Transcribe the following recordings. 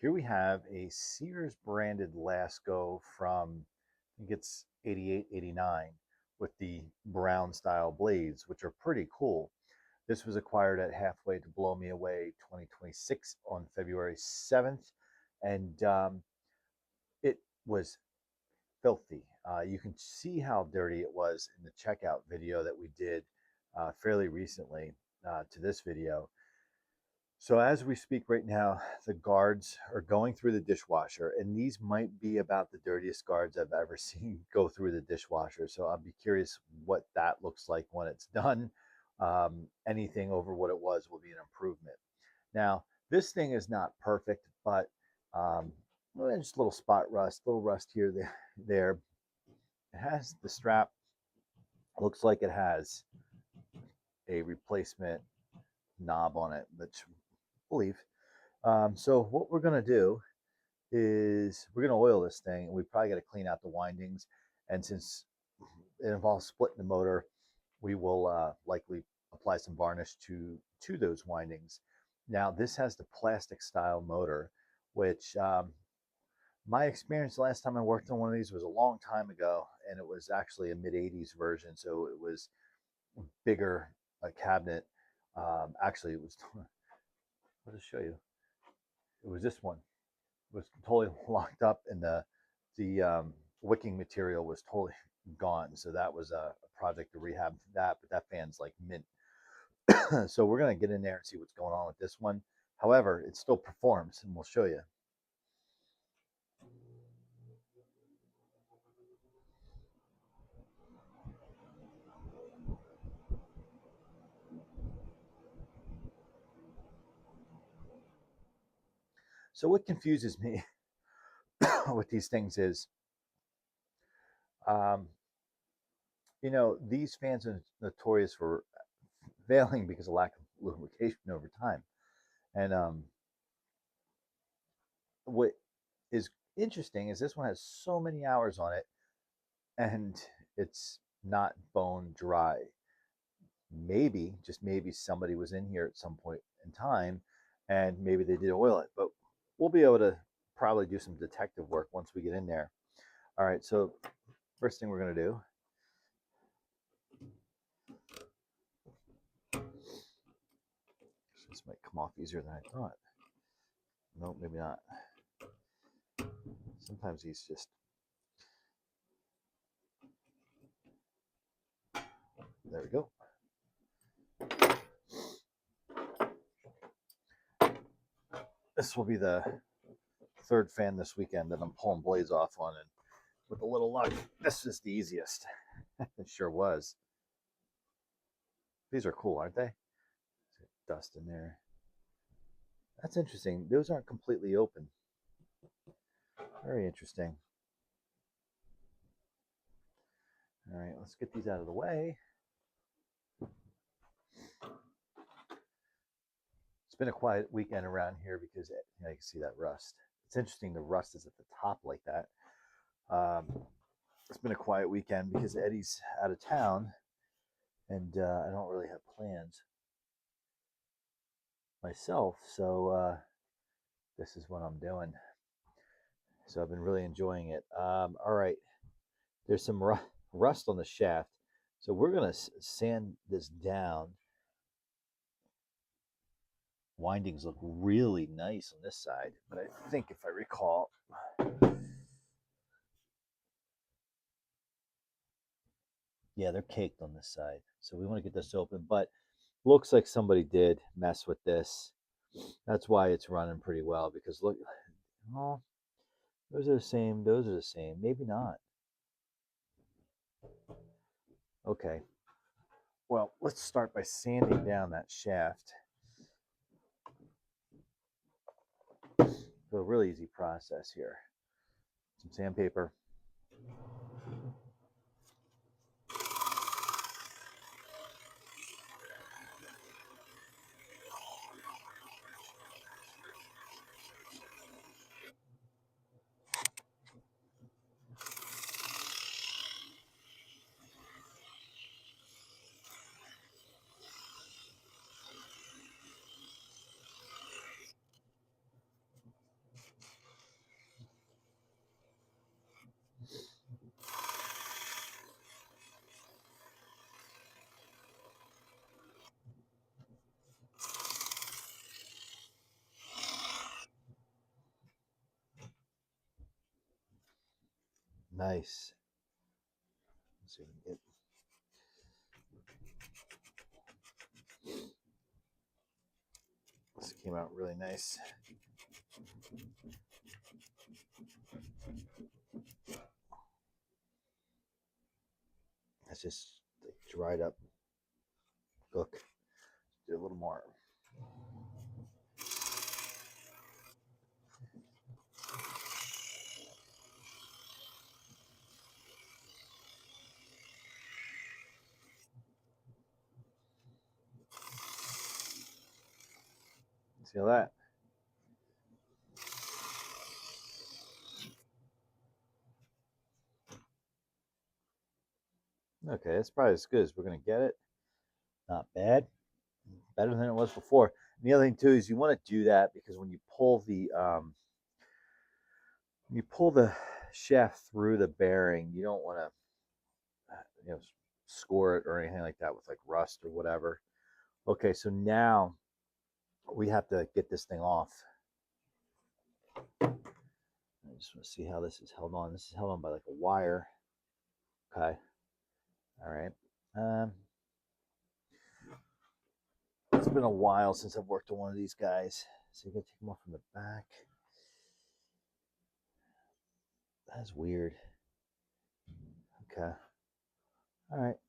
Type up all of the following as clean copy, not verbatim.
Here we have a Sears branded Lasko from, I think it's 88, 89, with the brown style blades, which are pretty cool. This was acquired at Halfway to Blow Me Away 2026 on February 7th, and it was filthy. You can see how dirty it was in the checkout video that we did fairly recently to this video. So as we speak right now, the guards are going through the dishwasher, and these might be about the dirtiest guards I've ever seen go through the dishwasher. So I'll be curious what that looks like when it's done. Anything over what it was will be an improvement. Now, this thing is not perfect, but well, just a little rust here, there. It has the strap. Looks like it has a replacement knob on it, which I believe. So what we're gonna do is we're gonna oil this thing, and we probably got to clean out the windings. And since it involves splitting the motor, we will likely apply some varnish to those windings. Now this has the plastic style motor, which my experience the last time I worked on one of these was a long time ago, and it was actually a mid 80s version, so it was bigger a cabinet. Actually, it was. I'll just show you. It was this one. It was totally locked up, and the wicking material was totally gone. So that was a project to rehab that. But that fan's like mint. So we're gonna get in there and see what's going on with this one. However, it still performs, and we'll show you. So what confuses me with these things is, um, these fans are notorious for failing because of lack of lubrication over time. And what is interesting is this one has so many hours on it, and it's not bone dry. Maybe, just maybe, somebody was in here at some point in time, and maybe they did oil it. But we'll be able to probably do some detective work once we get in there. All right, so first thing we're going to do, this might come off easier than I thought. No, maybe not. Sometimes these just, there we go. This will be the third fan this weekend that I'm pulling blades off on, and with a little luck, this is the easiest. It sure was. These are cool, aren't they? Dust in there. That's interesting. Those aren't completely open. Very interesting. All right, let's get these out of the way. It's been a quiet weekend around here because you can see that rust. It's interesting the rust is at the top like that. It's been a quiet weekend because Eddie's out of town, and I don't really have plans myself, so this is what I'm doing. So I've been really enjoying it. All right, there's some rust on the shaft, so we're gonna sand this down. Windings look really nice on this side, but I think if I recall, yeah, they're caked on this side. So we want to get this open, but looks like somebody did mess with this. That's why it's running pretty well, because look, oh, those are the same. Those are the same. Maybe not. Okay. Well, let's start by sanding down that shaft. So a really easy process here. Some sandpaper. Nice. Let's see if we can get this. Came out really nice. That's just dried up. Look, do a little more. See that? Okay, that's probably as good as we're going to get it. Not bad. Better than it was before. And the other thing too is you want to do that because when you pull the shaft through the bearing, you don't want to score it or anything like that with like rust or whatever. Okay, so now we have to get this thing off. I just want to see how this is held on. This is held on by like a wire. Okay. All right. It's been a while since I've worked on one of these guys. So you can take them off from the back. That's weird. Okay. All right.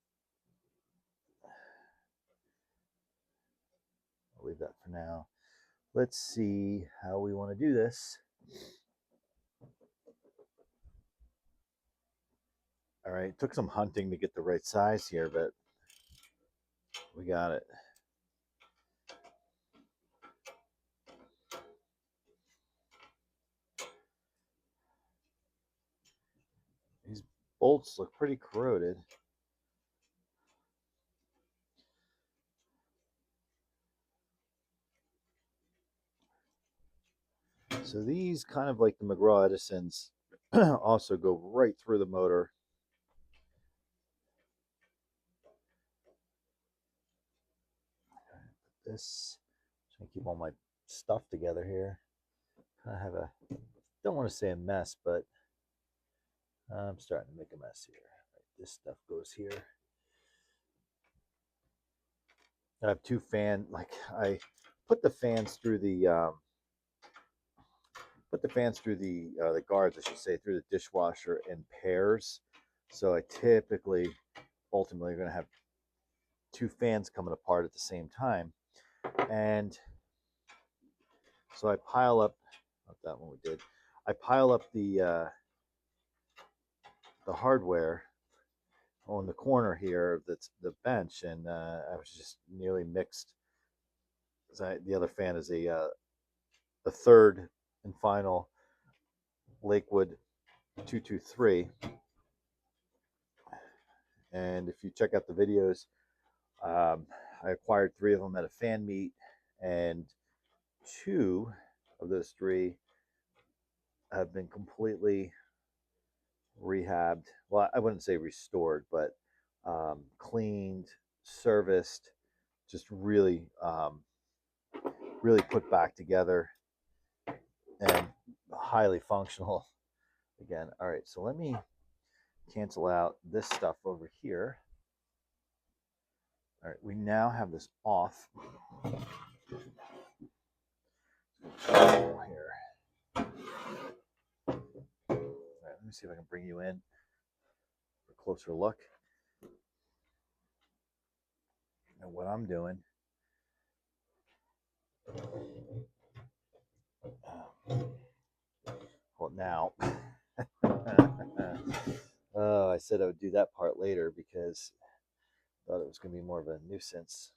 I'll leave that for now. Let's see how we want to do this. All right. It took some hunting to get the right size here, but we got it. These bolts look pretty corroded. So these, kind of like the McGraw Edisons, also go right through the motor. This, trying to keep all my stuff together here. I have a, don't want to say a mess, but I'm starting to make a mess here. Right, this stuff goes here. I have two I put the fans through the guards, I should say, through the dishwasher in pairs. So I typically, ultimately, going to have two fans coming apart at the same time. And so I pile up, not that one we did, I pile up the hardware on the corner here, that's the bench, and I was just nearly mixed. The other fan is a third and final Lakewood 223. And if you check out the videos, I acquired 3 of them at a fan meet, and 2 of those 3 have been completely rehabbed. Well, I wouldn't say restored, but cleaned, serviced, just really, really put back together and highly functional again. All right, so let me cancel out this stuff over here. All right, we now have this off. Here. All right, let me see if I can bring you in for a closer look at what I'm doing. Well, now, I said I would do that part later because I thought it was going to be more of a nuisance.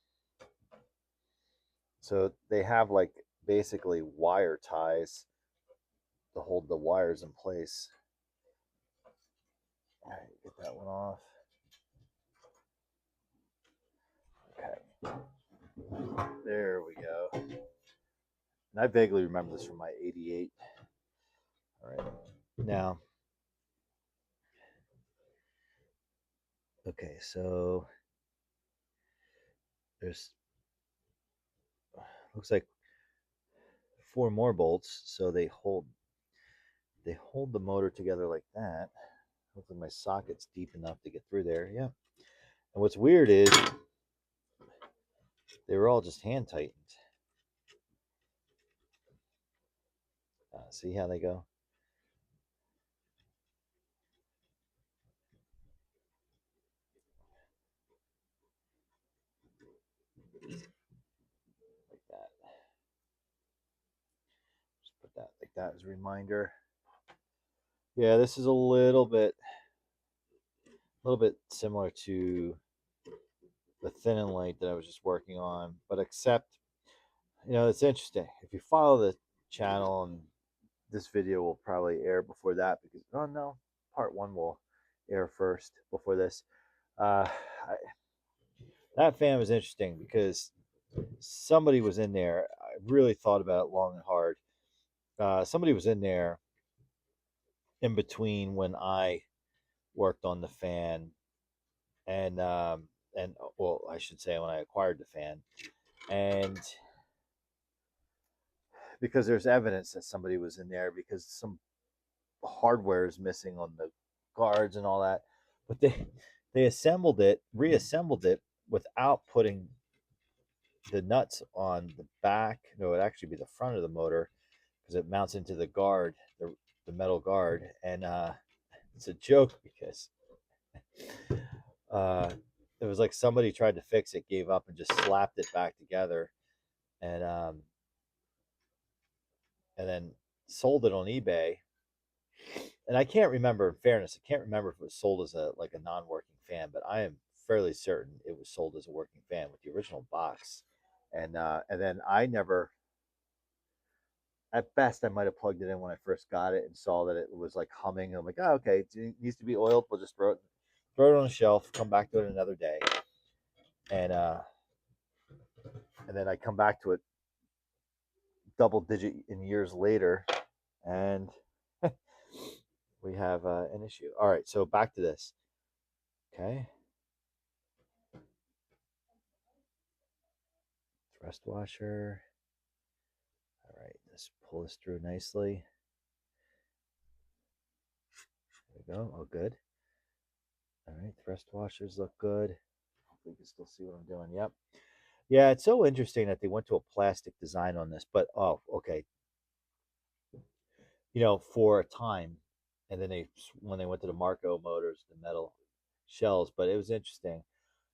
So they have like basically wire ties to hold the wires in place. All right, get that one off. Okay, there we go. And I vaguely remember this from my 88. All right, now, okay, so there's, looks like 4 more bolts, so they hold the motor together like that. Hopefully my socket's deep enough to get through there. Yeah. And what's weird is they were all just hand tightened. See how they go? Like that. Just put that like that as a reminder. Yeah, this is a little bit similar to the thin and light that I was just working on, but except, it's interesting. If you follow the channel, and this video will probably air before that because, oh no, part one will air first before this. Uh, I, that fan was interesting because somebody was in there. I really thought about it long and hard. Somebody was in there in between when I worked on the fan and well, I should say when I acquired the fan, and because there's evidence that somebody was in there because some hardware is missing on the guards and all that, but they reassembled it without putting the nuts on the back. No, it would actually be the front of the motor because it mounts into the guard, the metal guard, and it's a joke because uh, it was like somebody tried to fix it, gave up, and just slapped it back together, and then sold it on eBay. And I can't remember, in fairness, I can't remember if it was sold as a non-working fan, but I am fairly certain it was sold as a working fan with the original box. And then I never, at best, I might have plugged it in when I first got it and saw that it was like humming. And I'm like, oh, okay, it needs to be oiled. We'll just throw it on the shelf, come back to it another day, and and then I come back to it double digit in years later, and we have an issue. All right, so back to this. Okay, thrust washer. All right, let's pull this through nicely. There we go. Oh, good. All right, thrust washers look good. Hopefully you can still see what I'm doing. Yep. Yeah, it's so interesting that they went to a plastic design on this, but oh, okay. For a time, and then when they went to the Marco motors, the metal shells. But it was interesting,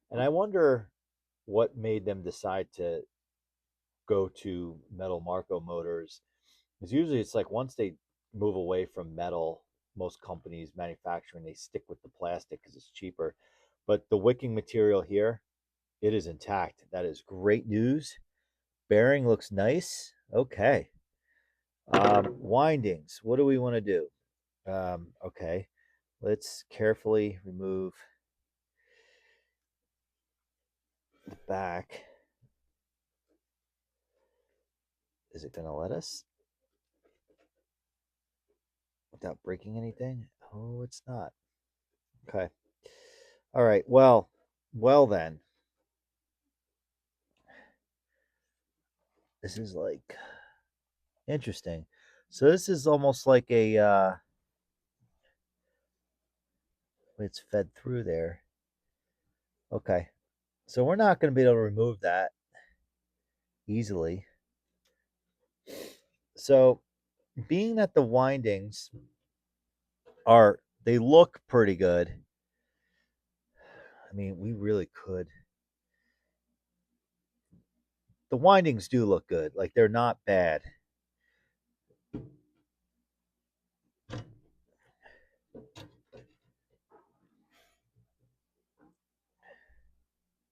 and I wonder what made them decide to go to metal Marco motors. Because usually it's like once they move away from metal, most companies manufacturing they stick with the plastic because it's cheaper. But the wicking material here, it is intact. That is great news. Bearing looks nice. Okay. Windings. What do we want to do? Okay. Let's carefully remove the back. Is it going to let us without breaking anything? Oh, it's not. Okay. All right. Well then. This is like interesting. So this is almost like a it's fed through there. Okay. So we're not going to be able to remove that easily. So being that the windings they look pretty good. I mean, we really could. The windings do look good. Like they're not bad.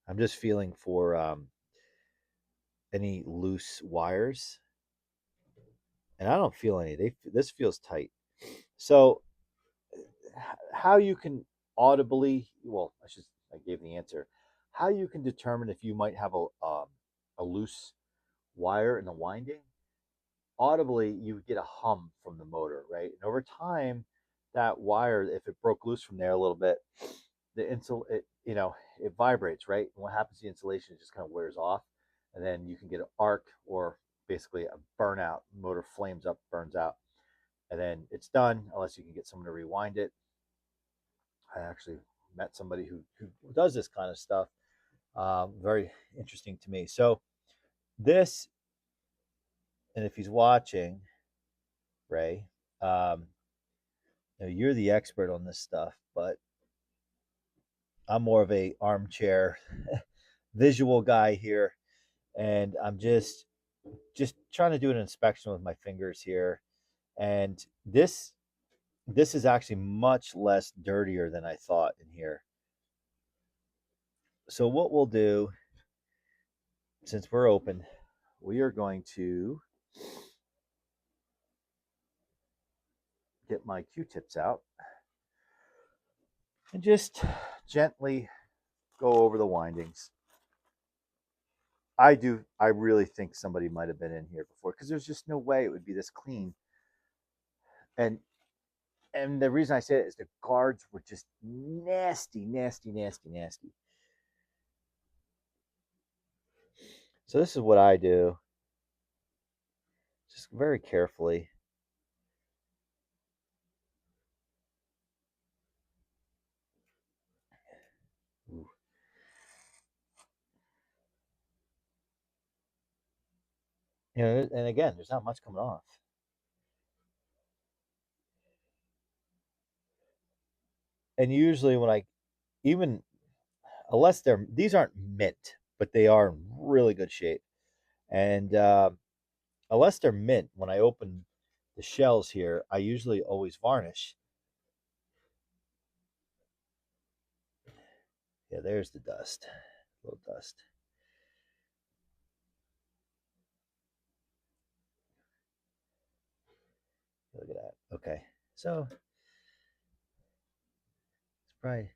I'm just feeling for any loose wires, and I don't feel any. This feels tight. So, how you can audibly? Well, I gave the answer. How you can determine if you might have a loose wire in the winding? Audibly, you get a hum from the motor, right? And over time, that wire, if it broke loose from there a little bit, it vibrates, right? And what happens to the insulation, it just kind of wears off, and then you can get an arc or basically a burnout. Motor flames up, burns out, and then it's done unless you can get someone to rewind it. I actually met somebody who does this kind of stuff. Very interesting to me. So this, and if he's watching, Ray, um, you're the expert on this stuff, but I'm more of a armchair visual guy here, and I'm just trying to do an inspection with my fingers here. And this is actually much less dirtier than I thought in here. So what we'll do, since we're open, we are going to get my Q-tips out and just gently go over the windings. I really think somebody might have been in here before, because there's just no way it would be this clean. And the reason I say it is the guards were just nasty, nasty, nasty, nasty. So this is what I do, just very carefully. Ooh. And again, there's not much coming off. And usually when I, even unless these aren't mint, but they are in really good shape. And unless they're mint, when I open the shells here, I usually always varnish. Yeah, there's the dust, a little dust. Look at that. Okay, so it's probably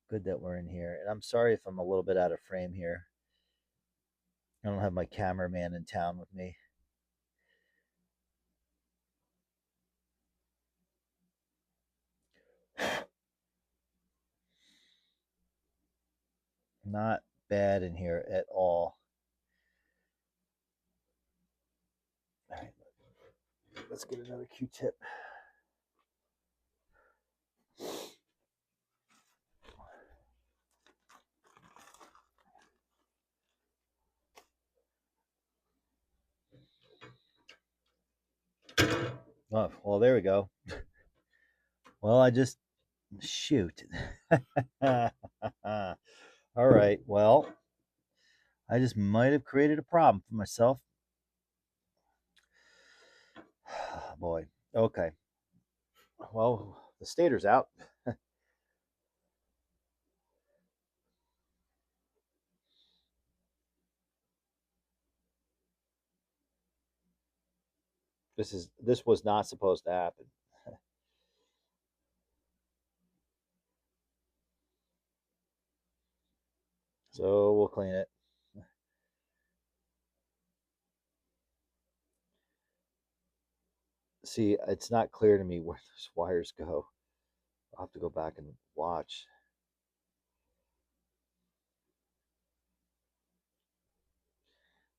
good that we're in here. And I'm sorry if I'm a little bit out of frame here. I don't have my cameraman in town with me. Not bad in here at all. All right, let's get another Q-tip. Oh, well, there we go. Well, I just shoot. All right. Well, I just might have created a problem for myself. Boy. Okay. Well, the stator's out. This was not supposed to happen. So we'll clean it. See, it's not clear to me where those wires go. I'll have to go back and watch.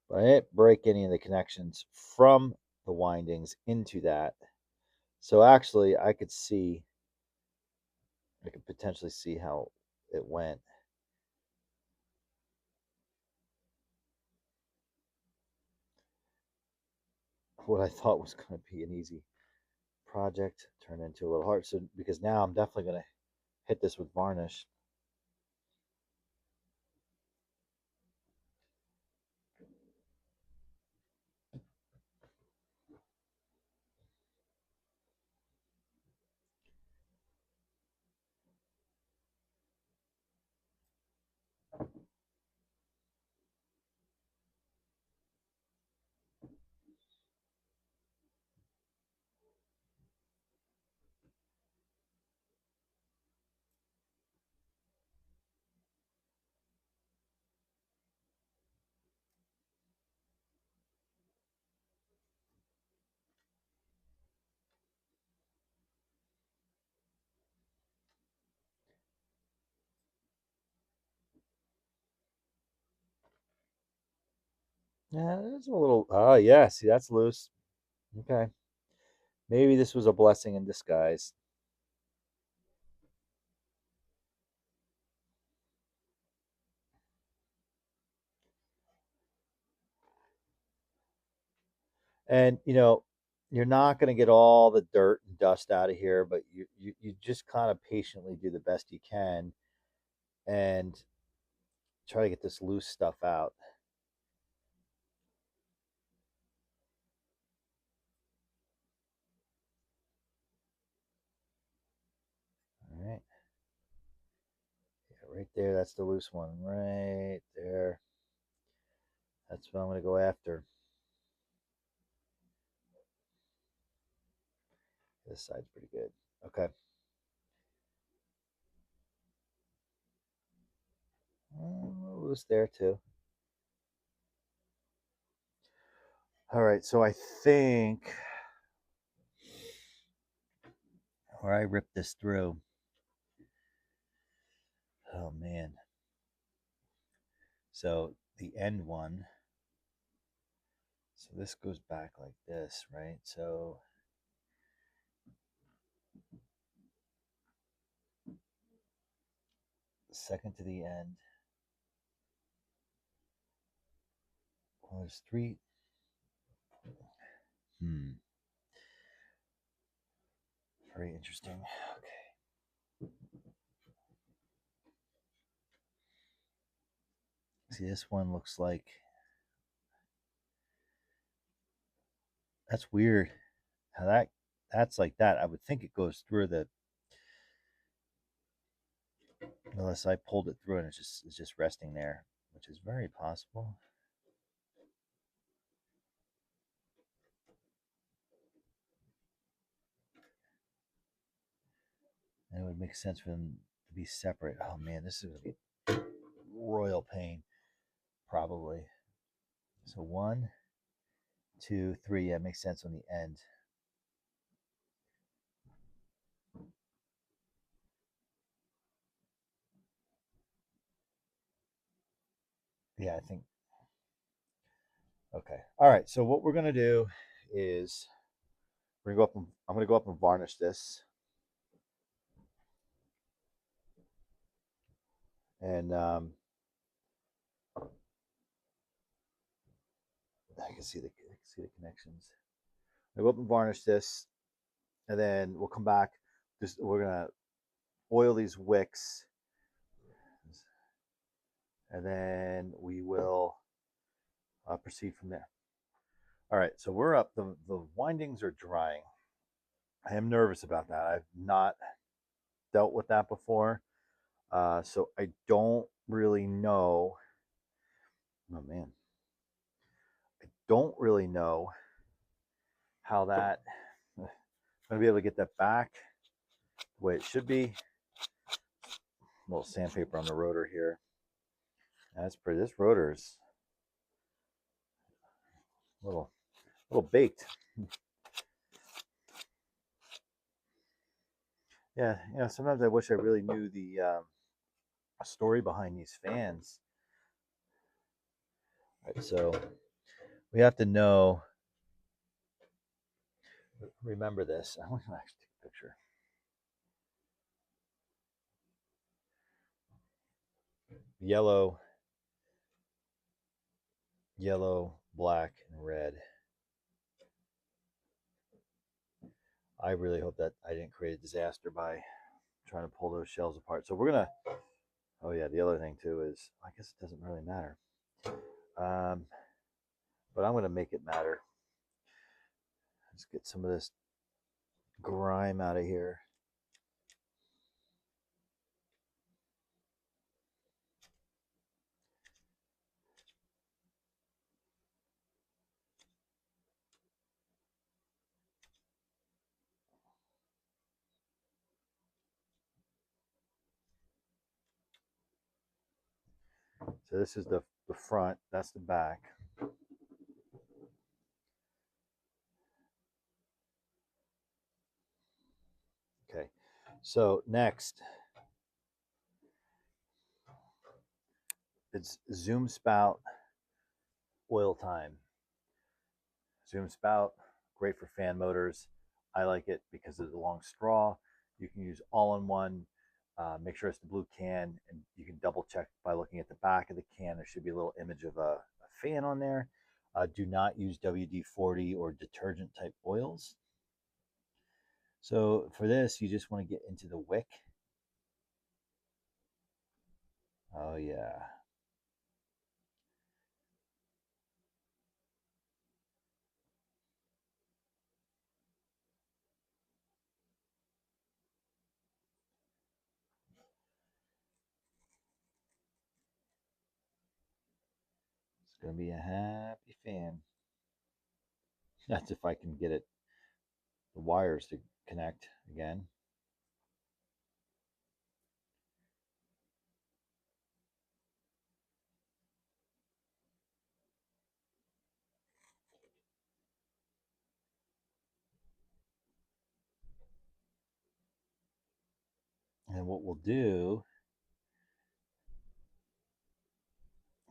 But I didn't break any of the connections from the windings into that. So actually, I could potentially see how it went. What I thought was going to be an easy project turned into a little hard. So because now I'm definitely going to hit this with varnish. Yeah, there's a little. Oh, yeah. See, that's loose. Okay. Maybe this was a blessing in disguise. And you're not going to get all the dirt and dust out of here, but you just kind of patiently do the best you can and try to get this loose stuff out. All right. Yeah, right there, that's the loose one. Right there. That's what I'm going to go after. This side's pretty good. Okay. Loose there too. All right, so I think where I ripped this through. Oh man. So the end one. So this goes back like this, right? So second to the end. Well, there's three. Very interesting. Okay. See, this one looks like that's weird. How that's like that. I would think it goes through the unless I pulled it through and it's just resting there, which is very possible. And it would make sense for them to be separate. Oh man, this is gonna be royal pain, probably. So 1, 2, 3. Yeah, it makes sense on the end. Yeah, I think. Okay. All right. So what we're gonna do is we're gonna go up and I'm gonna go up and varnish this, and I can see the connections. I'll go up and varnish this, and then we'll come back. We're gonna oil these wicks, and then we will proceed from there. All right, so we're up. The windings are drying. I am nervous about that. I've not dealt with that before, so I don't really know. Oh man, I don't really know how that. I'm gonna be able to get that back the way it should be. A little sandpaper on the rotor here. That's pretty. This rotor is a little baked. Yeah, sometimes I wish I really knew the story behind these fans. All right, so we have to know. Remember this. I'm going to actually take a picture. Yellow, black, and red. I really hope that I didn't create a disaster by trying to pull those shells apart. So we're gonna. Oh yeah, the other thing too is I guess it doesn't really matter. But I'm gonna make it matter. Let's get some of this grime out of here. So this is the front. That's the back. Okay. So next, it's zoom spout oil time. Zoom spout, great for fan motors. I like it because of the long straw. You can use all-in-one. Make sure it's the blue can, and you can double check by looking at the back of the can. There should be a little image of a fan on there. Do not use WD-40 or detergent type oils. So for this, you just want to get into the wick. Oh yeah. It's going to be a happy fan. That's if I can get it, the wires to connect again. And what we'll do,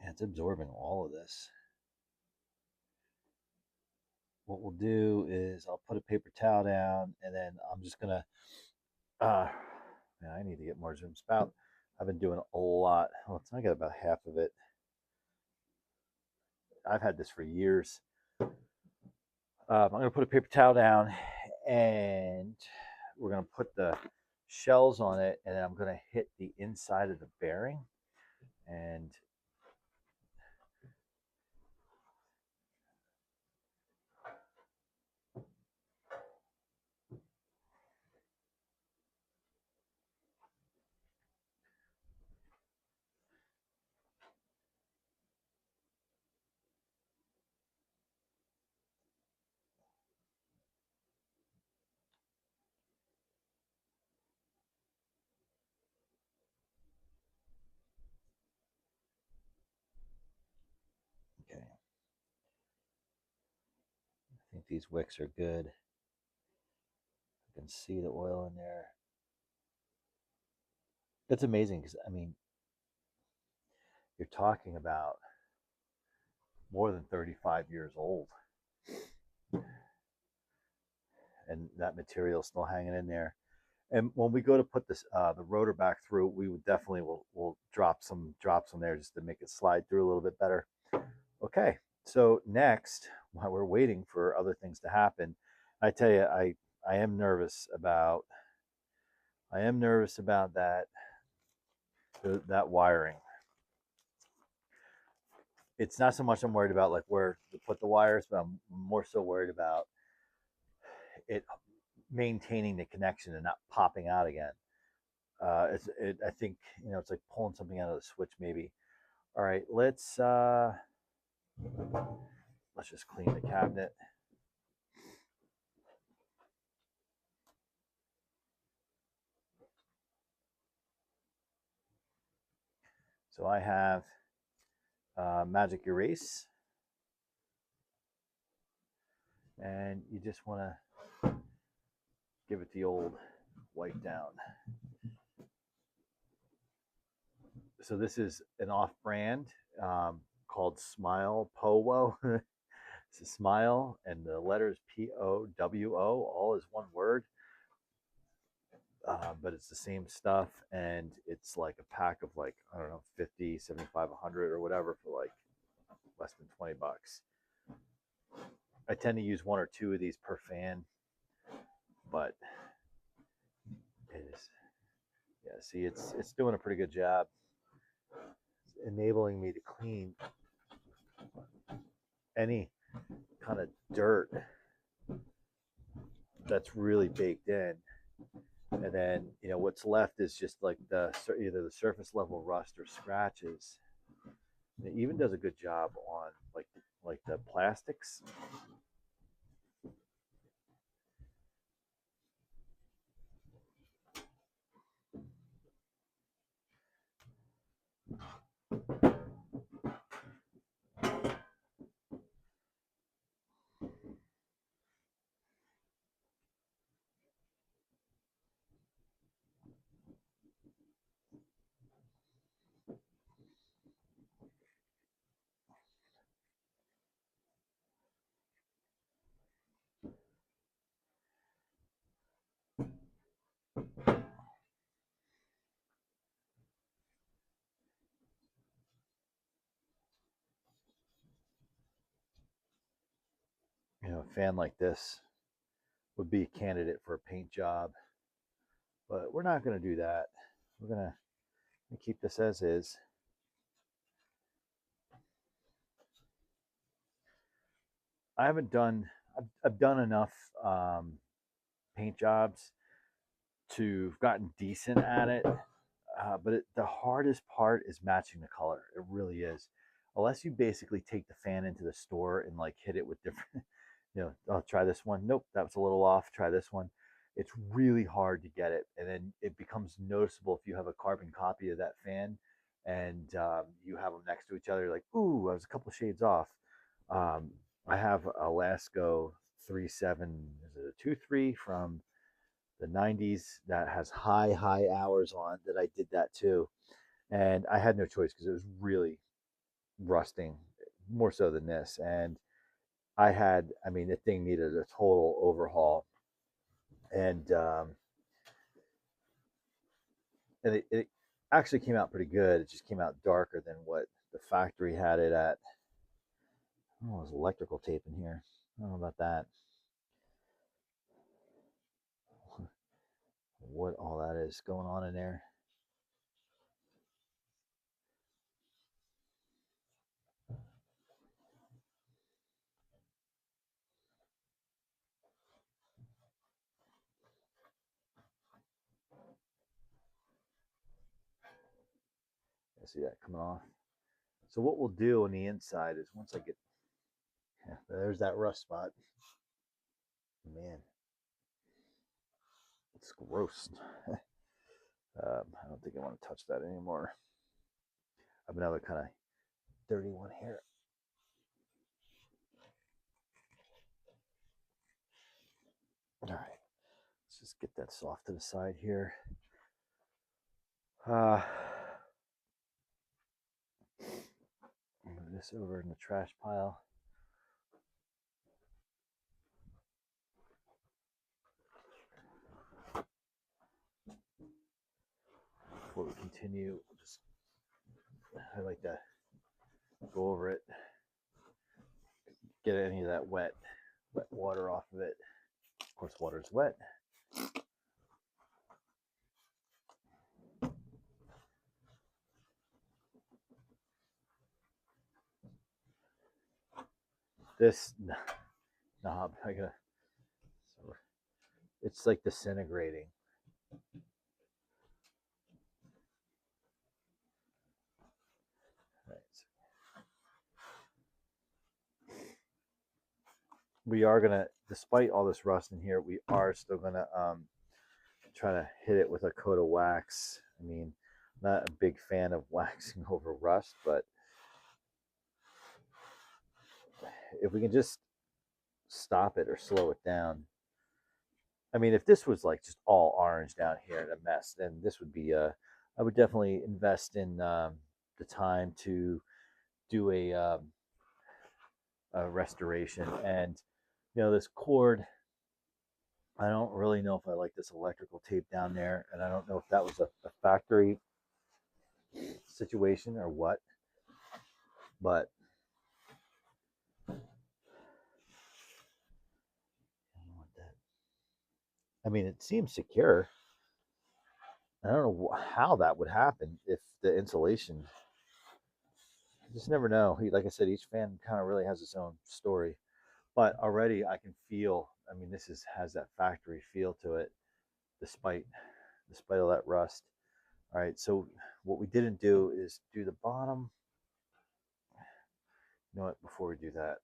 it's absorbing all of this. What we'll do is I'll put a paper towel down, and then I'm just gonna, man, I need to get more Zoom Spout. I've been doing a lot. Well, I got about half of it. I've had this for years. I'm gonna put a paper towel down, and we're gonna put the shells on it, and then I'm gonna hit the inside of the bearing, and okay, I think these wicks are good. You can see the oil in there. It's amazing because, I mean, you're talking about more than 35 years old, and that material is still hanging in there. And when we go to put this the rotor back through, we would definitely will drop some drops on there just to make it slide through a little bit better. Okay, so next, while we're waiting for other things to happen, I tell you, I am nervous about that wiring. It's not so much I'm worried about like where to put the wires, but I'm more so worried about it maintaining the connection and not popping out again. I think it's like pulling something out of the switch maybe. All right, let's just clean the cabinet. So I have Magic Erase, and you just want to give it the old wipe down. So this is an off-brand called Smile Powo. It's a smile, and the letters POWO, all is one word. But it's the same stuff, and it's like a pack of like, I don't know, 50, 75, 100 or whatever for like less than $20. I tend to use one or two of these per fan, but it is, yeah, see, it's doing a pretty good job. It's enabling me to clean any kind of dirt that's really baked in. And then, what's left is just like either the surface level rust or scratches. It even does a good job on like the plastics. fan like this would be a candidate for a paint job, but we're not going to do that. We're going to keep this as is. I haven't done, I've done enough paint jobs to have gotten decent at it, but the hardest part is matching the color. It really is. Unless you basically take the fan into the store and like hit it with different, I'll try this one. Nope, that was a little off. Try this one. It's really hard to get it, and then it becomes noticeable if you have a carbon copy of that fan, and you have them next to each other. You're like, ooh, I was a couple shades off. Um, I have a Lasko 3.7, is it a 2.3 from the 90s that has high hours on that I did that too. And I had no choice because it was really rusting more so than this. And I mean, the thing needed a total overhaul. And, it actually came out pretty good. It just came out darker than what the factory had it at. Oh, there's electrical tape in here. I don't know about that. What all that is going on in there. I see that coming off. So what we'll do on the inside is once I get, yeah, there's that rust spot. Man, it's gross. I don't think I want to touch that anymore. I have another kind of dirty one here. All right, let's just get that soft to the side here. Move this over in the trash pile. Before we continue, I like to go over it, get any of that wet water off of it. Of course, water is wet. This knob, it's like disintegrating. Right. We are gonna, despite all this rust in here, we are still gonna try to hit it with a coat of wax. I mean, not a big fan of waxing over rust, but if we can just stop it or slow it down. I mean, if this was like just all orange down here and a mess, then this would be I would definitely invest in the time to do a restoration. And this cord, I don't really know if I like this electrical tape down there, and I don't know if that was a factory situation or what, but I mean, it seems secure. I don't know how that would happen if the insulation. You just never know. Like I said, each fan kind of really has its own story. But already I can feel. I mean, this has that factory feel to it, despite all that rust. All right. So what we didn't do is do the bottom. You know what? Before we do that,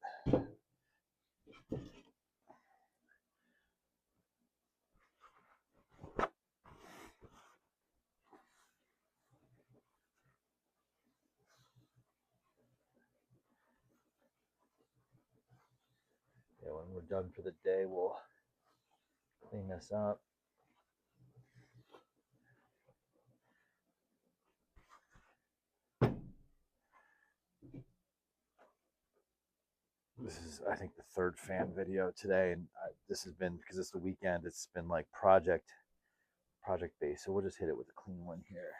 yeah, when we're done for the day, we'll clean this up. This is, I think, the third fan video today, and this has been, because it's the weekend, it's been like project based. So we'll just hit it with a clean one here.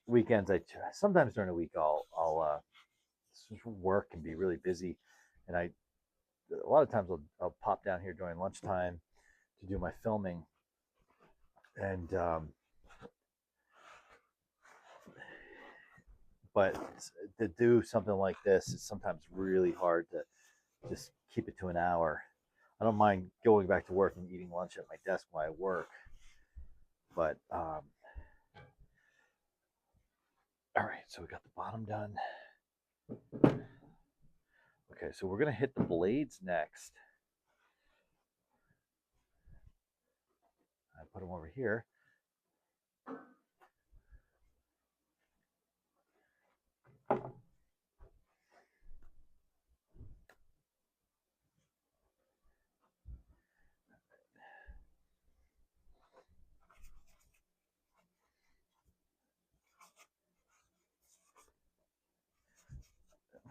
Weekends, sometimes during the week I'll work and be really busy, and I a lot of times I'll pop down here during lunchtime to do my filming, and but to do something like this is sometimes really hard to just keep it to an hour. I don't mind going back to work and eating lunch at my desk while I work, but all right, so we got the bottom done. Okay, so we're gonna hit the blades next. I put them over here.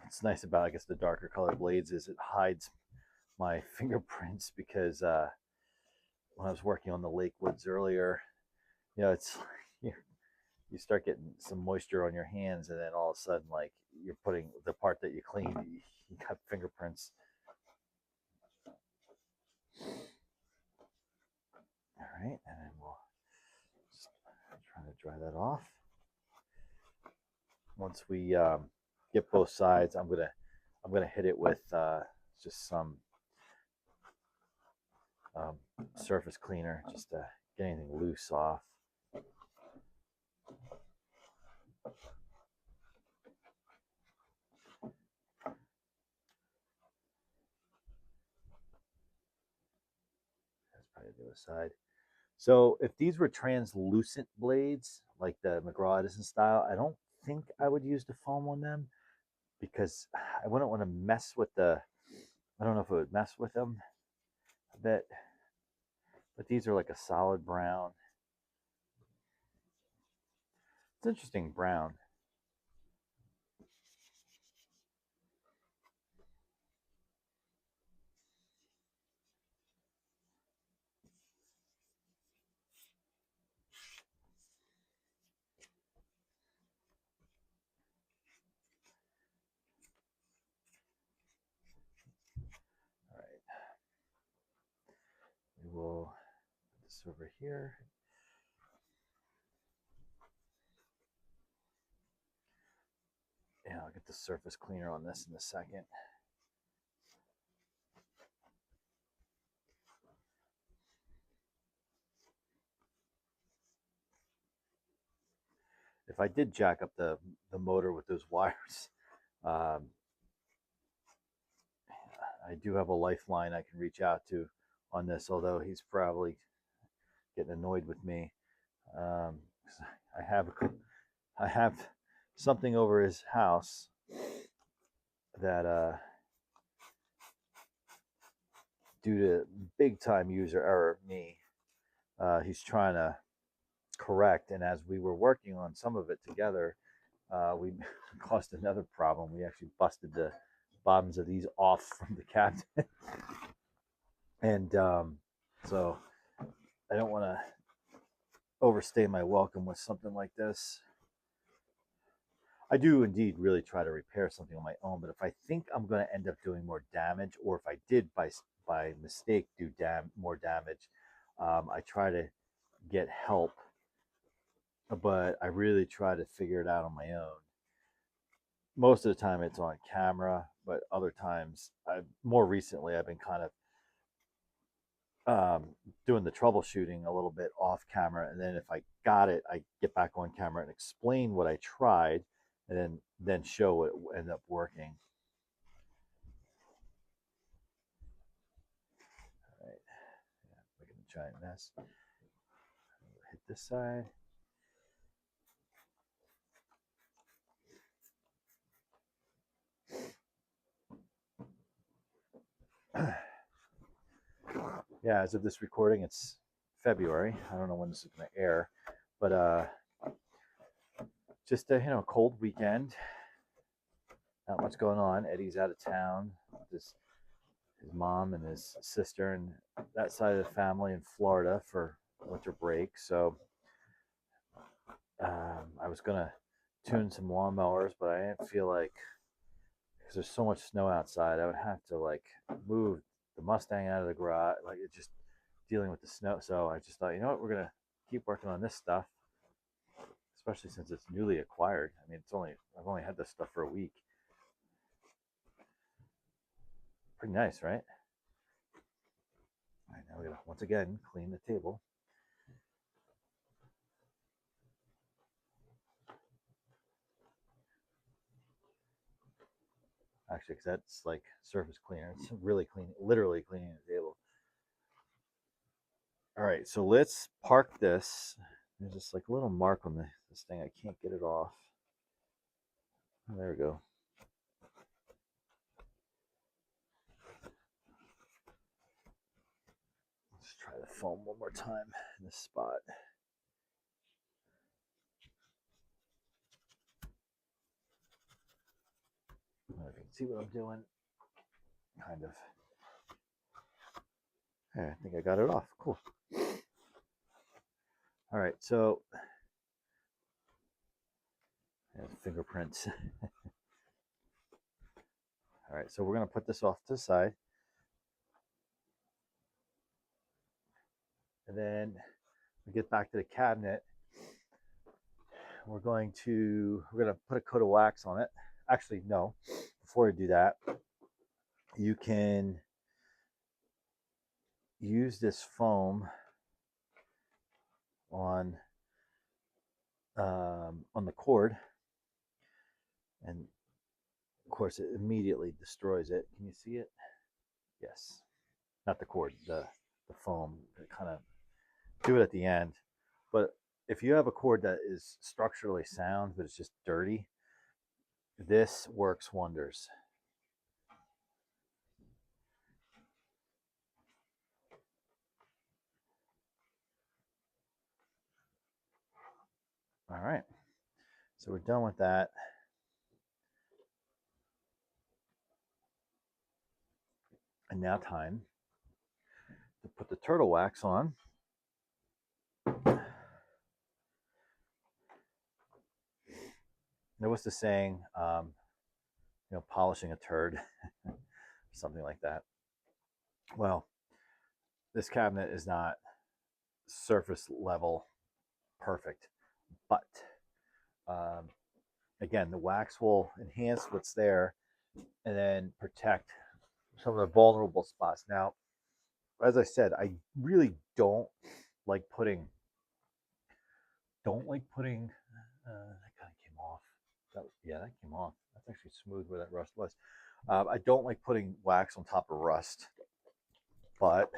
What's nice about, I guess, the darker color blades is it hides my fingerprints, because when I was working on the lake woods earlier, it's you start getting some moisture on your hands, and then all of a sudden, like, you're putting the part that you cleaned, you got fingerprints. All right, and then we'll just try to dry that off. Once we get both sides, I'm gonna hit it with just some surface cleaner, just to get anything loose off. That's probably the other side. So if these were translucent blades, like the McGraw-Edison style, I don't think I would use the foam on them, because I wouldn't want to mess with the, I don't know if it would mess with them a bit, but these are like a solid brown. It's interesting brown. All right, we will put this over here. Yeah, I'll get the surface cleaner on this in a second. If I did jack up the motor with those wires, um, I do have a lifeline I can reach out to on this, although he's probably getting annoyed with me. I have something over his house that due to big time user error, me, he's trying to correct. And as we were working on some of it together, we caused another problem. We actually busted the bottoms of these off from the cabinet. And so I don't want to overstay my welcome with something like this. I do indeed really try to repair something on my own, but if I think I'm going to end up doing more damage, or if I did by mistake do more damage, I try to get help, but I really try to figure it out on my own. Most of the time it's on camera, but other times, more recently, I've been kind of doing the troubleshooting a little bit off camera, and then if I got it, I get back on camera and explain what I tried, and then show what ended up working. All right, yeah, making a giant mess. Hit this side. Yeah, as of this recording, it's February. I don't know when this is going to air, but just a cold weekend. Not much going on. Eddie's out of town. His mom and his sister and that side of the family in Florida for winter break. So I was gonna tune some lawnmowers, but I didn't feel like because there's so much snow outside, I would have to like move the Mustang out of the garage, like it just dealing with the snow. So I just thought, you know what, we're gonna keep working on this stuff, especially since it's newly acquired. I mean, I've only had this stuff for a week. Pretty nice, right? All right, now we're gonna once again clean the table. Actually, because that's like surface cleaner. It's really clean, literally cleaning the table. All right, so let's park this. There's just like a little mark on this thing. I can't get it off. Oh, there we go. Let's try the foam one more time in this spot. I don't know if you can see what I'm doing. Kind of. Hey, I think I got it off. Cool. All right, so fingerprints. All right, so we're gonna put this off to the side, and then we get back to the cabinet. We're gonna put a coat of wax on it. Actually, no. Before we do that, you can use this foam on the cord, and of course it immediately destroys it. Can you see it? Yes. Not the cord, the foam. Kind of do it at the end. But if you have a cord that is structurally sound but it's just dirty, this works wonders. All right, so we're done with that. And now time to put the turtle wax on. There was the saying, polishing a turd, something like that. Well, this cabinet is not surface level perfect, but again, the wax will enhance what's there and then protect some of the vulnerable spots. Now, as I said, I really don't like putting. That kind of came off. That came off. That's actually smooth where that rust was. I don't like putting wax on top of rust, but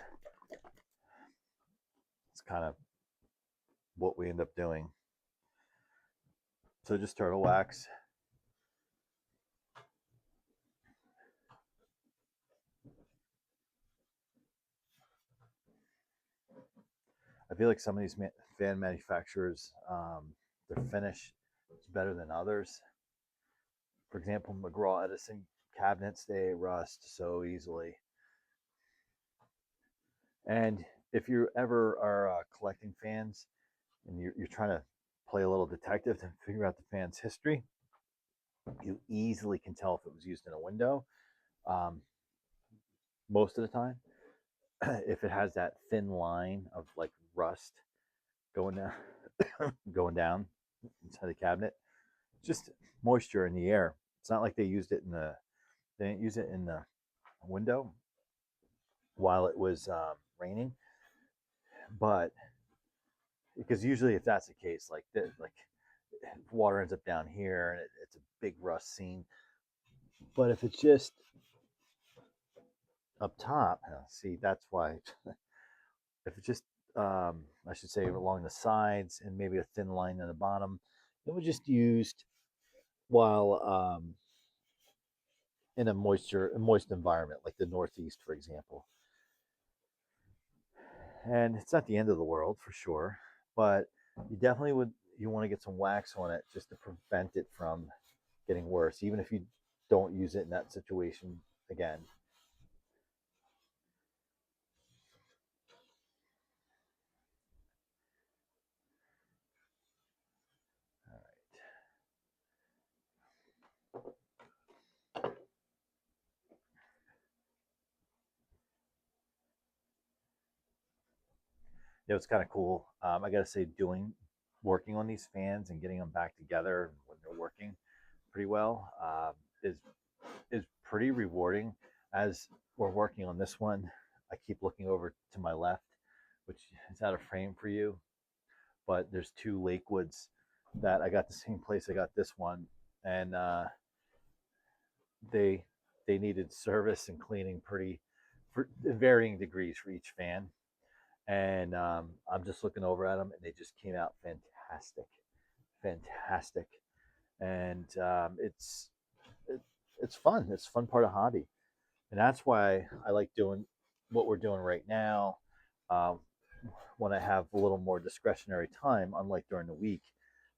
it's kind of what we end up doing. So just turtle wax. I feel like some of these fan manufacturers, their finish is better than others. For example, McGraw Edison cabinets, they rust so easily. And if you ever are collecting fans and you're trying to play a little detective to figure out the fan's history, you easily can tell if it was used in a window. Most of the time, if it has that thin line of like rust going down, going down inside the cabinet, just moisture in the air. It's not like they didn't use it in the window while it was raining, but because usually if that's the case, like water ends up down here and it's a big rust scene. But if it's just up top, see, that's why. If it's just, I should say, along the sides and maybe a thin line in the bottom, it was just used while in a moist environment, like the Northeast, for example. And it's not the end of the world for sure, but you want to get some wax on it just to prevent it from getting worse, even if you don't use it in that situation again. All right. it was kind of cool. I got to say, working on these fans and getting them back together when they're working pretty well is pretty rewarding. As we're working on this one, I keep looking over to my left, which is out of frame for you, but there's two Lakewoods that I got the same place I got this one, and they they needed service and cleaning for varying degrees for each fan. And I'm just looking over at them, and they just came out fantastic, fantastic. And it's fun. It's a fun part of hobby, and that's why I like doing what we're doing right now. Um, when I have a little more discretionary time, unlike during the week,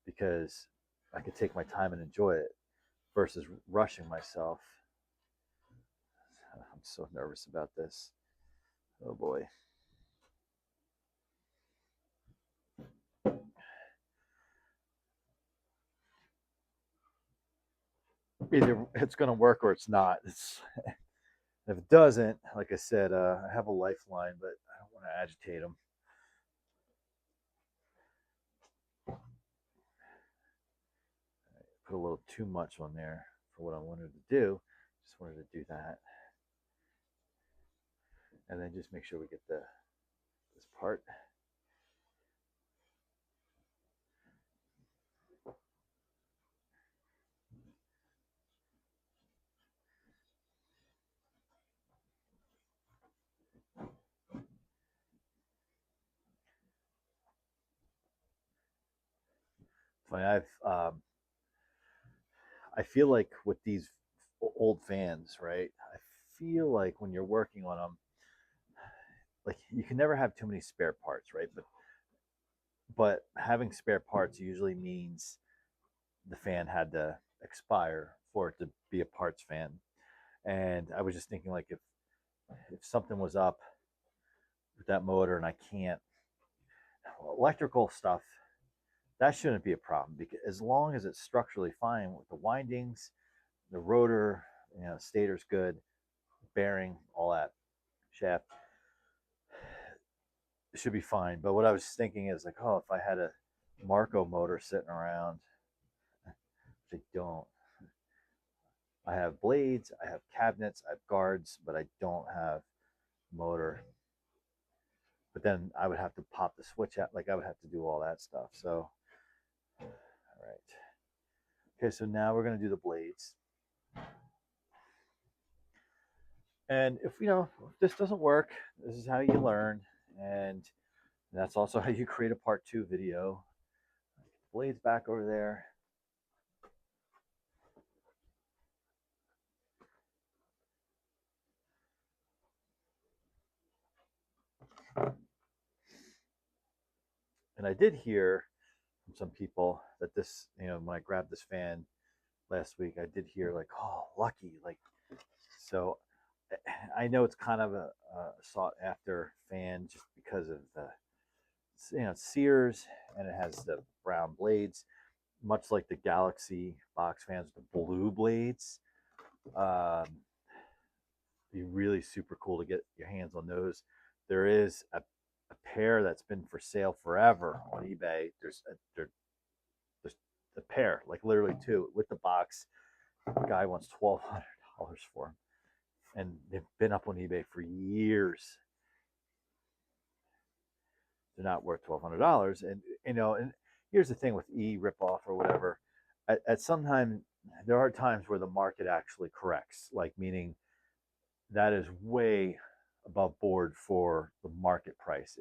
because I could take my time and enjoy it versus rushing myself. I'm so nervous about this. Oh boy. Either it's going to work or it's not. If it doesn't, like I said, I have a lifeline, but I don't want to agitate them. Put a little too much on there for what I wanted to do. Just wanted to do that. And then just make sure we get this part. Funny, I feel like with these old fans, right? I feel like when you're working on them, like you can never have too many spare parts, right? But having spare parts usually means the fan had to expire for it to be a parts fan. And I was just thinking, like, if something was up with that motor and I can't, electrical stuff, that shouldn't be a problem, because as long as it's structurally fine with the windings, the rotor, stator's good, bearing, all that shaft, it should be fine. But what I was thinking is like, oh, if I had a Marco motor sitting around, they don't. I have blades, I have cabinets, I have guards, but I don't have motor. But then I would have to pop the switch out, like I would have to do all that stuff. So, all right. Okay, so now we're going to do the blades. And if this doesn't work, this is how you learn, and that's also how you create a part 2 video. Blades back over there. And I did hear from some people that this, when I grabbed this fan last week, I did hear like, oh, lucky, like, so I know it's kind of a sought after fan just because of the, Sears, and it has the brown blades, much like the Galaxy box fans with the blue blades. Be really super cool to get your hands on those. There is a pair that's been for sale forever on eBay. There's a pair, like literally two, with the box. The guy wants $1,200 for them, and they've been up on eBay for years. They're not worth $1,200, and and here's the thing with ripoff or whatever. At some time, there are times where the market actually corrects, like meaning that is way above board for the market price.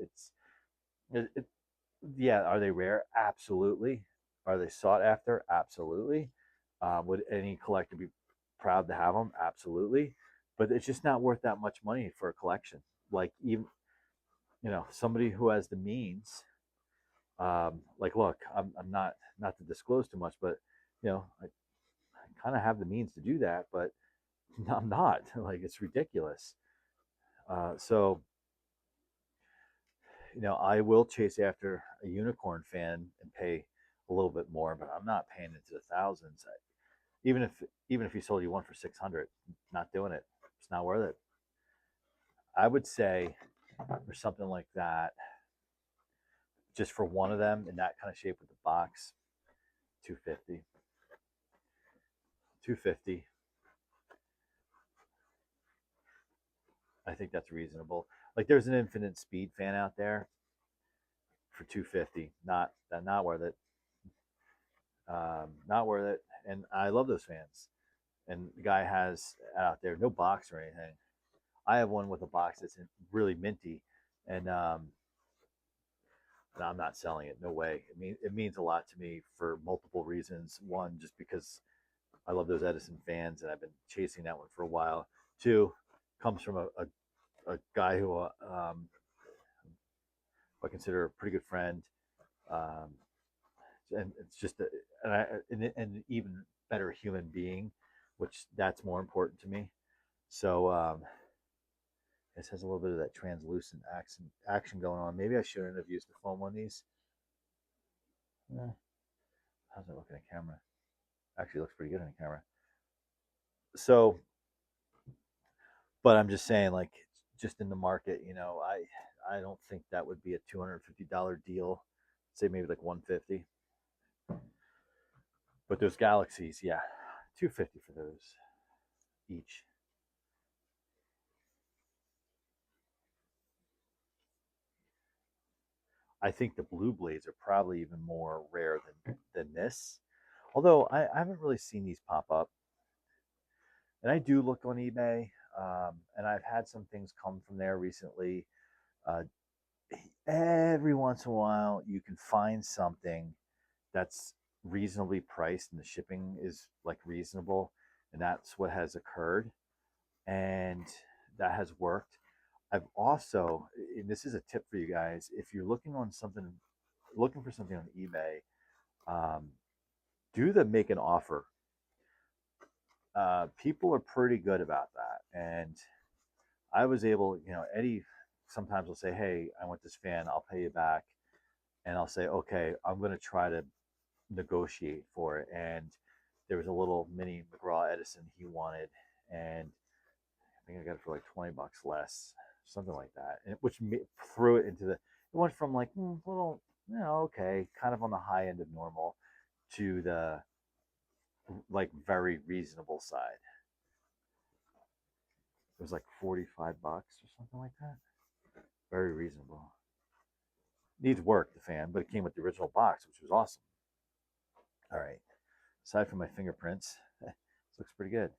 Yeah. Are they rare? Absolutely. Are they sought after? Absolutely. Would any collector be proud to have them? Absolutely. But it's just not worth that much money for a collection. Like, even somebody who has the means. Like, look, I'm not to disclose too much, but I kind of have the means to do that, but I'm not. Like, it's ridiculous. So I will chase after a unicorn fan and pay a little bit more, but I'm not paying into the thousands. Even if he sold you one for 600, not doing it. It's not worth it. I would say for something like that, just for one of them in that kind of shape with the box, 250. 250. I think that's reasonable. Like there's an infinite speed fan out there for 250. Not worth it. Not worth it. And I love those fans. And the guy has out there no box or anything. I have one with a box that's really minty, and I'm not selling it. No way. It means a lot to me for multiple reasons. One, just because I love those Edison fans, and I've been chasing that one for a while. Two, comes from a guy who I consider a pretty good friend, um, and it's just an even better human being, which that's more important to me. So this has a little bit of that translucent action going on. Maybe I shouldn't have used the foam on these. How's it looking at camera? Actually, looks pretty good on camera. So, but I'm just saying, like, just in the market, I don't think that would be a $250 deal. Say maybe like 150. But those Galaxies, yeah, 250 for those each. I think the blue blades are probably even more rare than this. Although I haven't really seen these pop up. And I do look on eBay, and I've had some things come from there recently. Uh, every once in a while, you can find something that's reasonably priced and the shipping is like reasonable, and that's what has occurred, and that has worked. I've also, and this is a tip for you guys, if you're looking for something on eBay, um, do the make an offer. People are pretty good about that, and I was able, Eddie sometimes will say, "Hey, I want this fan. I'll pay you back," and I'll say, "Okay, I'm going to try to negotiate for it." And there was a little mini McGraw Edison he wanted, and I think I got it for like $20 less, something like that, and which threw it into the. It went from like little, okay, kind of on the high end of normal, to the like very reasonable side. It was like $45 or something like that. Very reasonable. Needs work, the fan, but it came with the original box, which was awesome. All right. Aside from my fingerprints, this looks pretty good.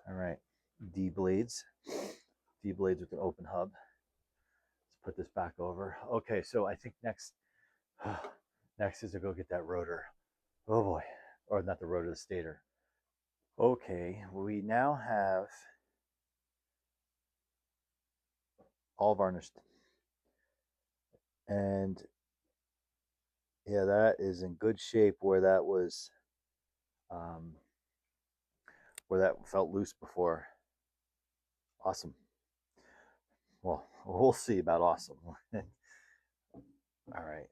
All right. D blades. D blades with an open hub. Let's put this back over. Okay, so I think next is to go get that rotor. Oh boy. Or not the rotor, the stator. Okay, we now have all varnished. And yeah, that is in good shape where that was where that felt loose before. Awesome. Well, we'll see about awesome. All right.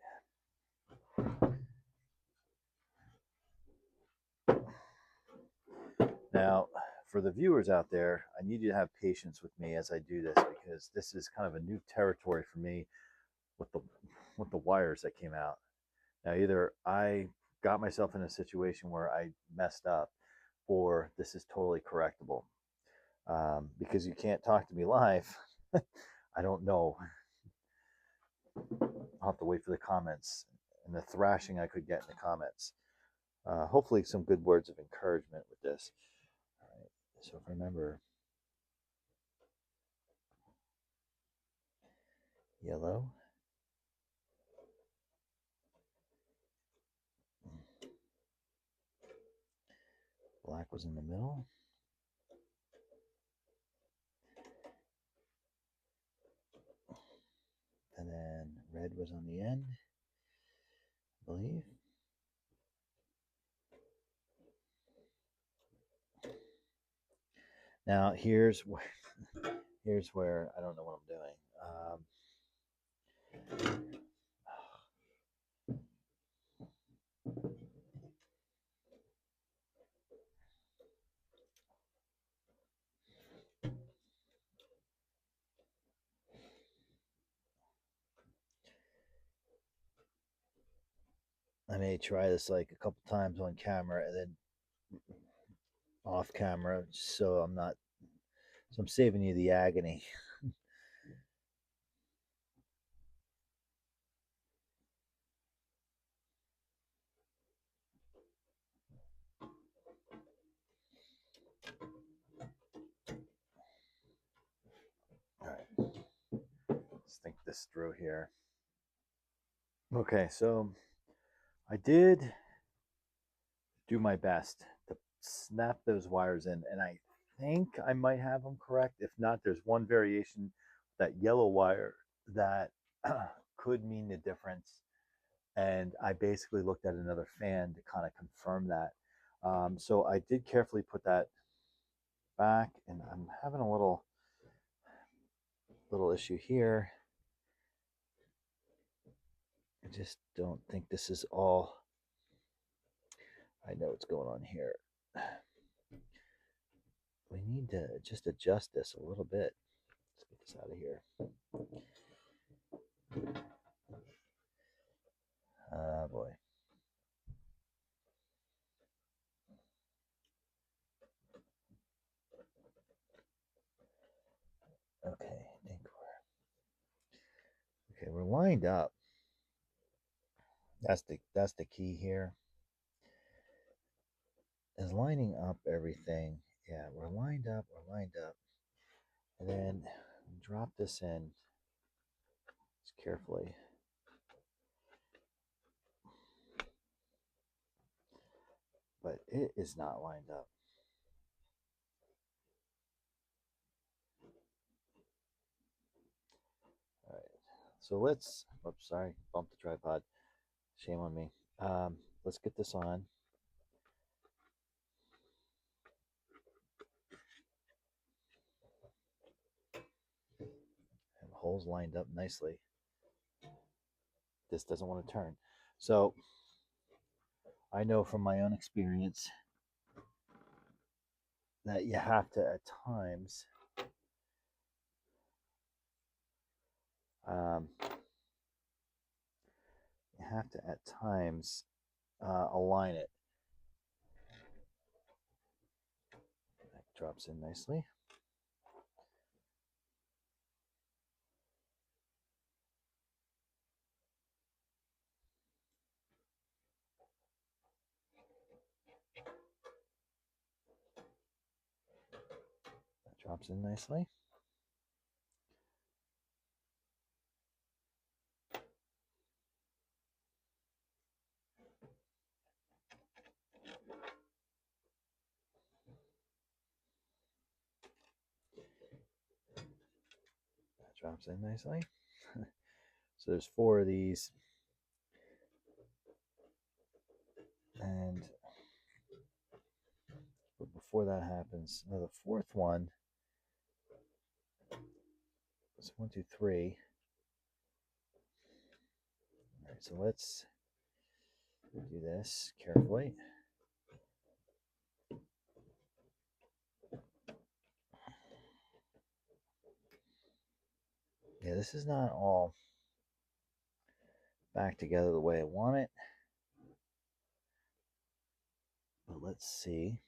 Now, for the viewers out there, I need you to have patience with me as I do this because this is kind of a new territory for me with the wires that came out. Now, either I got myself in a situation where I messed up, or this is totally correctable. Because you can't talk to me live, I don't know. I'll have to wait for the comments and the thrashing I could get in the comments. Hopefully, some good words of encouragement with this. All right. So, if I remember, yellow. Black was in the middle. And then red was on the end, I believe. Now here's where I don't know what I'm doing. I may try this like a couple times on camera and then off camera, so I'm saving you the agony. All right, let's think this through here. Okay, so I did do my best to snap those wires in, and I think I might have them correct. If not, there's one variation, that yellow wire, that could mean the difference. And I basically looked at another fan to kind of confirm that. So I did carefully put that back, and I'm having a little issue here. I just don't think this is all. I know what's going on here. We need to just adjust this a little bit. Let's get this out of here. Ah, boy. Okay, I think we're lined up. That's the key here. Is lining up everything. Yeah, we're lined up. And then drop this in just carefully. But it is not lined up. All right. So let's, oops, sorry, bumped the tripod. Shame on me. Let's get this on. And the holes lined up nicely. This doesn't want to turn. So I know from my own experience that you have to, at times, align it. That drops in nicely. That drops in nicely. That drops in nicely. So there's 4 of these. And but before that happens, the 4th one is 1, 2, 3. All right, so let's do this carefully. Yeah, this is not all back together the way I want it. But let's see.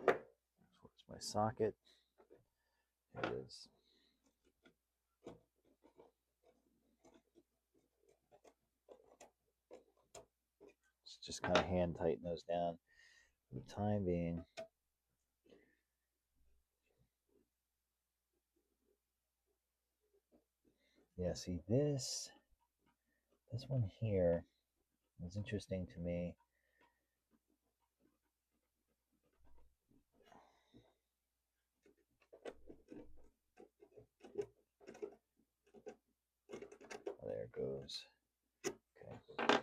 Where's my socket? Here it is. Let's just kind of hand tighten those down for the time being. Yeah, see this one here is interesting to me. Oh, there it goes. Okay.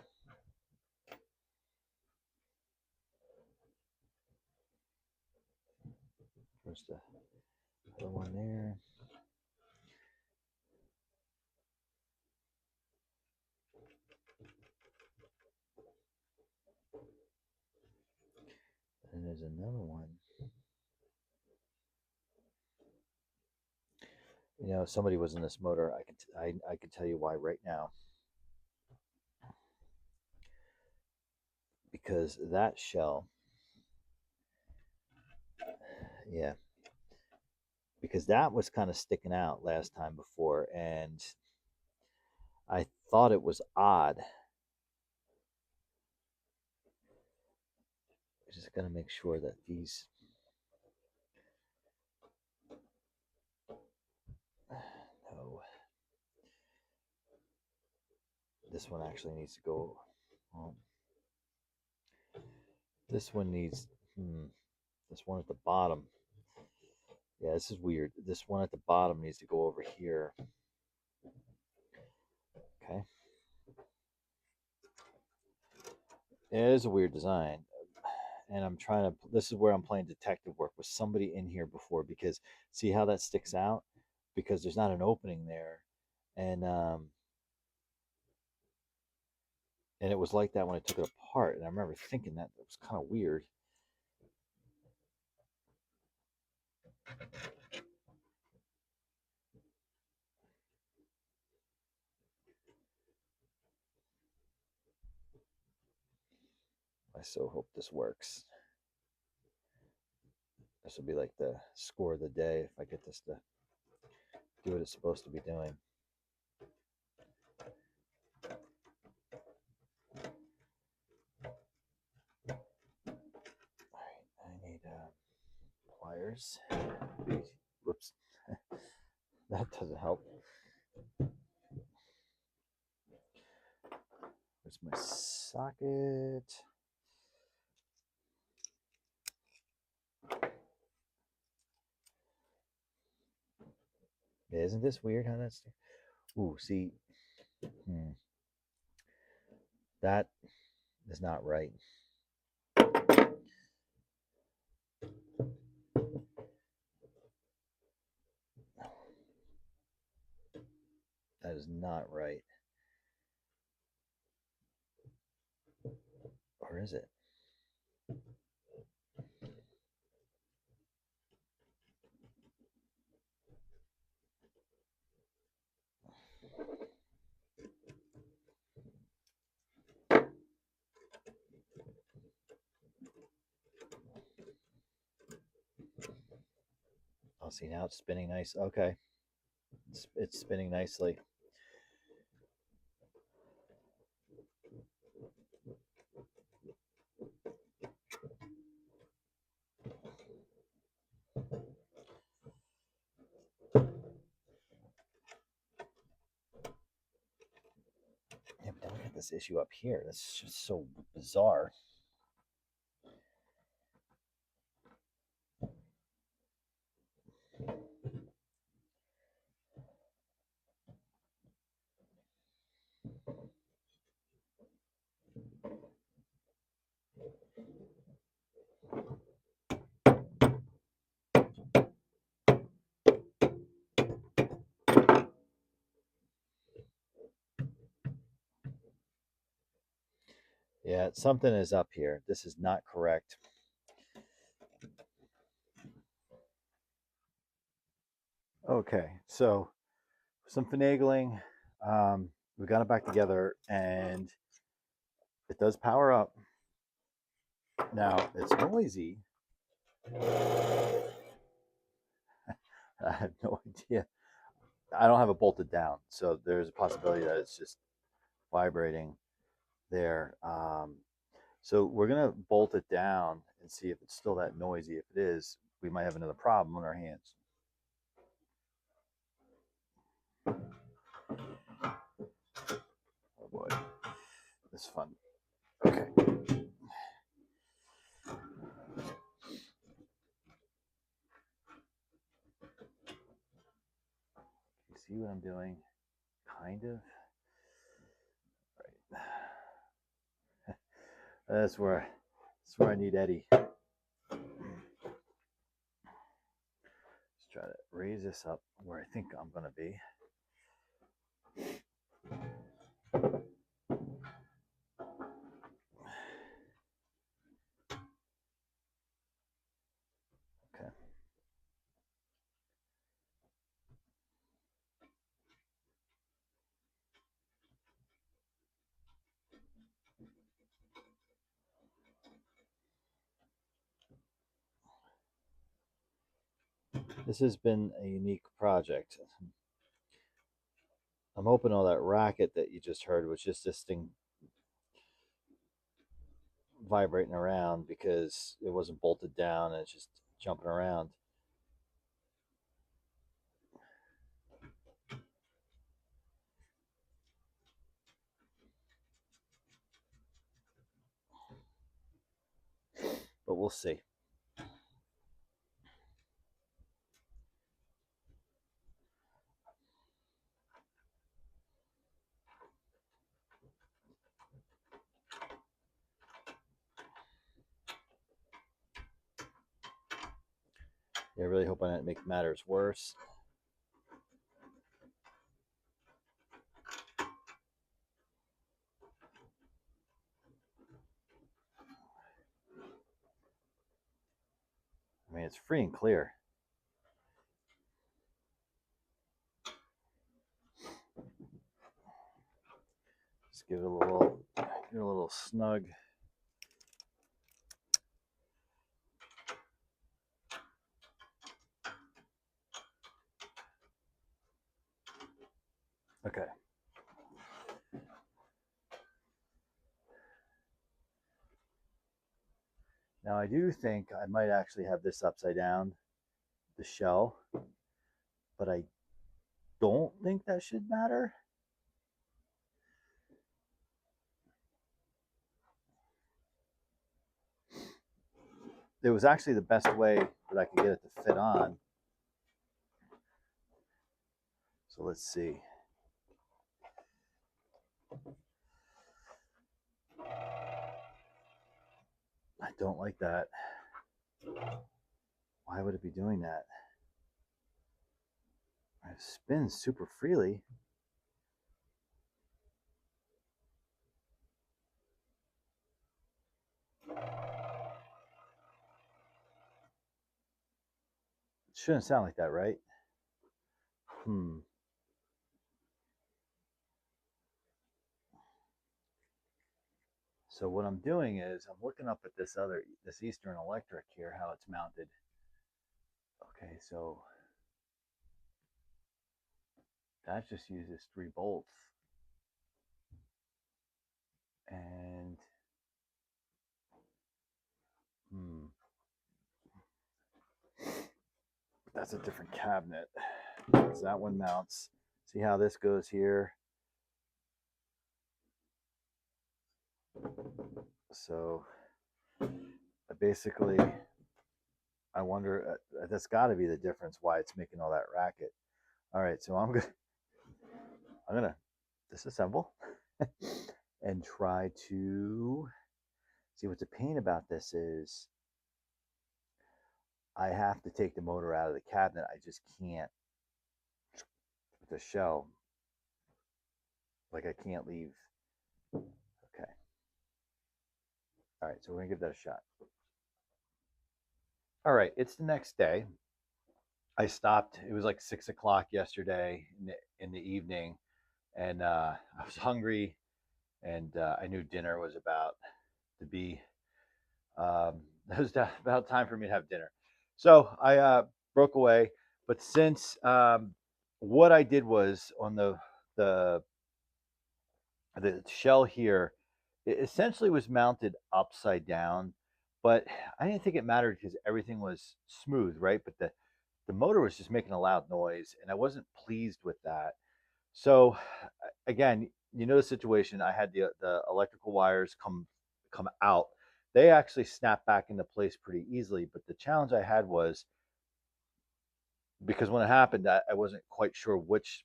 There's the other one there. There's another one. You know, if somebody was in this motor, I could tell you why right now. Because that shell, yeah, because that was kind of sticking out last time before, and I thought it was odd. I just got to make sure that these, no, this one actually needs to go, well, this one needs, this one at the bottom. Yeah, this is weird. This one at the bottom needs to go over here. Okay. It is a weird design. And I'm trying to, this is where I'm playing detective work with somebody in here before, because see how that sticks out? Because there's not an opening there. And it was like that when I took it apart. And I remember thinking that it was kind of weird. I so hope this works. This will be like the score of the day if I get this to do what it's supposed to be doing. All right, I need pliers. Whoops, that doesn't help. Where's my socket? Yeah, isn't this weird how that's... Ooh, see, that is not right. That is not right. Or is it? I'll see, now it's spinning nice. Okay. It's spinning nicely. Yeah, but then we got this issue up here. That's just so bizarre. Yeah, something is up here. This is not correct. Okay, so some finagling. We got it back together, and it does power up. Now it's noisy. I have no idea. I don't have it bolted down, so there's a possibility that it's just vibrating there. So we're gonna bolt it down and see if it's still that noisy. If it is, we might have another problem on our hands. Oh boy, this is fun. Okay. You see what I'm doing? Kind of. Right. That's where I need Eddie. Let's try to raise this up where I think I'm gonna be. This has been a unique project. I'm hoping all that racket that you just heard was just this thing vibrating around because it wasn't bolted down and it's just jumping around. But we'll see. Yeah, I really hope I didn't make matters worse. I mean, it's free and clear. Just give it a little snug. Okay. Now I do think I might actually have this upside down, the shell, but I don't think that should matter. It was actually the best way that I could get it to fit on. So let's see. I don't like that. Why would it be doing that? It spins super freely. It shouldn't sound like that, right? So what I'm doing is I'm looking up at this Eastern Electric here, how it's mounted. Okay, so that just uses 3 bolts. And that's a different cabinet. So that one mounts. See how this goes here? So basically, I wonder, that's got to be the difference why it's making all that racket. All right, so I'm gonna disassemble and try to see what the pain about this is. I have to take the motor out of the cabinet. I just can't with the shell. Like I can't leave. Okay. All right, so we're gonna give that a shot. All right, it's the next day. I stopped. It was like 6 o'clock yesterday in the evening, and I was hungry, and I knew dinner was about to be. It was about time for me to have dinner, so I broke away. But since what I did was on the the shell here, it essentially was mounted upside down, but I didn't think it mattered because everything was smooth, right? But the motor was just making a loud noise, and I wasn't pleased with that. So again, you know the situation. I had the electrical wires come out. They actually snapped back into place pretty easily, but the challenge I had was because when it happened, I wasn't quite sure which,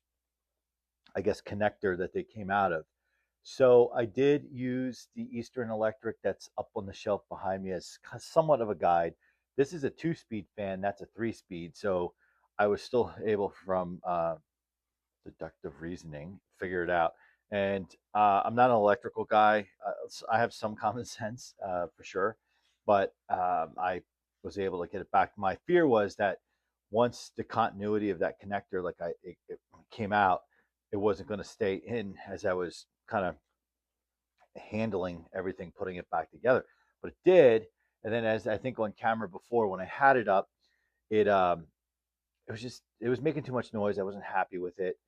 I guess, connector that they came out of. So I did use the Eastern Electric that's up on the shelf behind me as somewhat of a guide. This is a 2-speed fan. That's a 3-speed. So I was still able, from deductive reasoning, figure it out. And I'm not an electrical guy. I have some common sense for sure, but I was able to get it back. My fear was that once the continuity of that connector, like it came out, it wasn't going to stay in as I was kind of handling everything, putting it back together. But it did. And then, as I think on camera before, when I had it up, it it was making too much noise. I wasn't happy with it,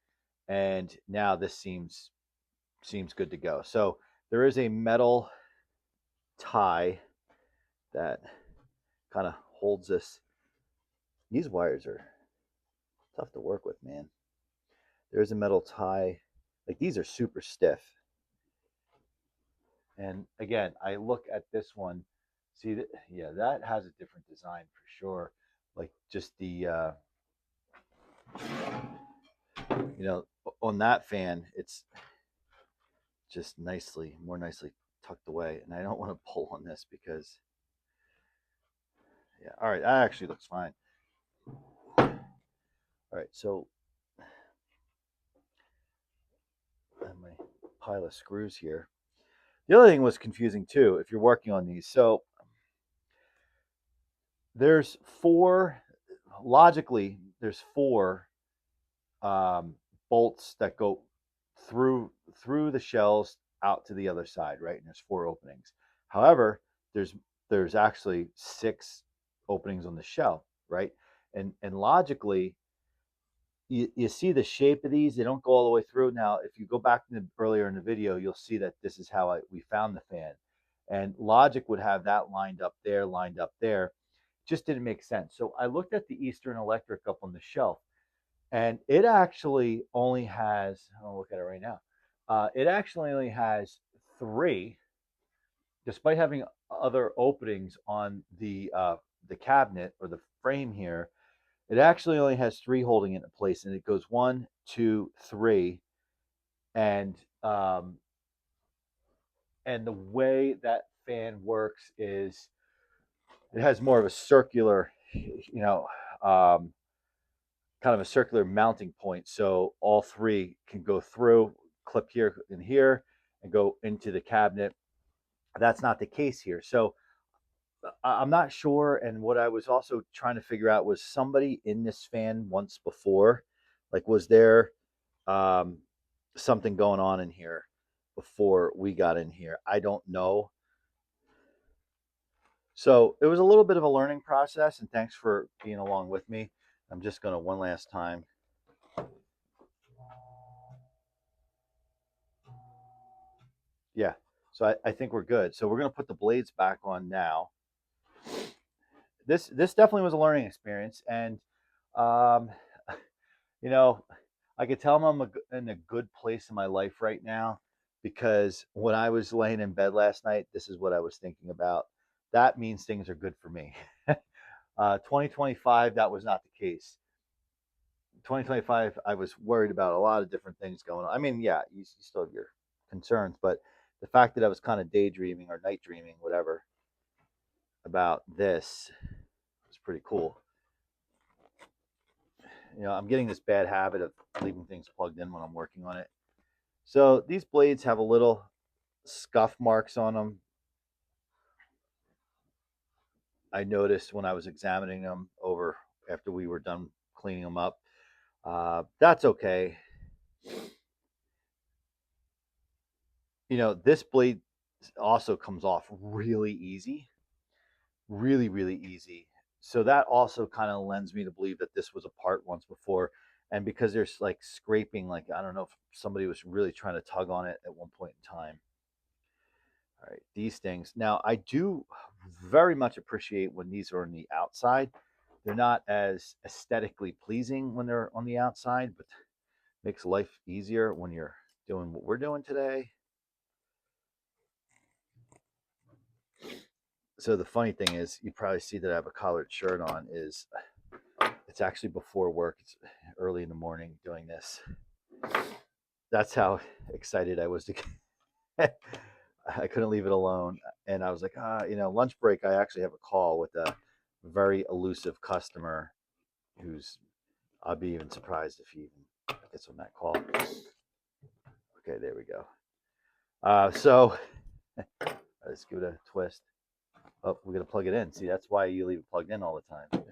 and now this seems good to go. So there is a metal tie that kind of holds this. These wires are tough to work with, man. There's a metal tie. Like, these are super stiff. And again, I look at this one. See that? Yeah, that has a different design for sure. Like, just the you know, on that fan, it's just more nicely tucked away. And I don't want to pull on this because, yeah, all right, that actually looks fine. All right, so my pile of screws here. The other thing was confusing too, if you're working on these. So there's four, logically, there's four bolts that go through the shells out to the other side, right? And there's four openings. However, there's actually six openings on the shell, right? And logically, you see the shape of these; they don't go all the way through. Now, if you go back earlier in the video, you'll see that this is how we found the fan, and logic would have that lined up there, lined up there. Just didn't make sense. So I looked at the Eastern Electric up on the shelf, and it actually only has, I'll look at it right now. It actually only has three, despite having other openings on the cabinet or the frame here. It actually only has three holding it in place, and it goes one, two, three, and um, and the way that fan works is it has more of a circular, um, kind of a circular mounting point. So all three can go through, clip here and here, and go into the cabinet. That's not the case here. So I'm not sure. And what I was also trying to figure out was somebody in this fan once before. Like, was there um, something going on in here before we got in here? I don't know. So it was a little bit of a learning process, and thanks for being along with me. I'm just going to one last time. Yeah, so I think we're good. So we're going to put the blades back on now. This definitely was a learning experience, and um, you know, I could tell I'm in a good place in my life right now, because when I was laying in bed last night, this is what I was thinking about. That means things are good for me. 2025, that was not the case. 2025, I was worried about a lot of different things going on. I mean, yeah, you still have your concerns, but the fact that I was kind of daydreaming or night dreaming, whatever, about this was pretty cool. I'm getting this bad habit of leaving things plugged in when I'm working on it. So these blades have a little scuff marks on them. I noticed when I was examining them over after we were done cleaning them up. That's okay. This blade also comes off really easy, really, really easy. So that also kind of lends me to believe that this was a part once before. And because there's like scraping, like I don't know if somebody was really trying to tug on it at one point in time. All right, these things. Now, I do very much appreciate when these are on the outside. They're not as aesthetically pleasing when they're on the outside, but makes life easier when you're doing what we're doing today. So the funny thing is, you probably see that I have a collared shirt on. It's actually before work. It's early in the morning doing this. That's how excited I was to I couldn't leave it alone. And I was like, lunch break, I actually have a call with a very elusive customer who's, I'll be even surprised if he even gets on that call. Okay, there we go. So let's give it a twist. Oh, we're going to plug it in. See, that's why you leave it plugged in all the time.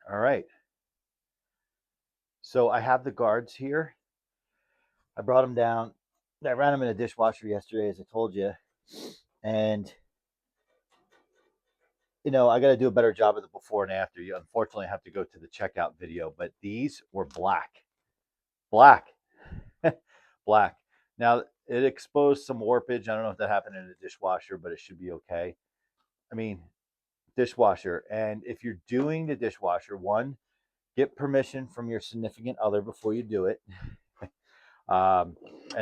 All right. So I have the guards here. I brought them down I ran them in a dishwasher yesterday, as I told you, and I got to do a better job of the before and after. You unfortunately have to go to the checkout video, but these were black, black. Now it exposed some warpage. I don't know if that happened in a dishwasher, but it should be okay. I mean, dishwasher. And if you're doing the dishwasher, one, get permission from your significant other before you do it. And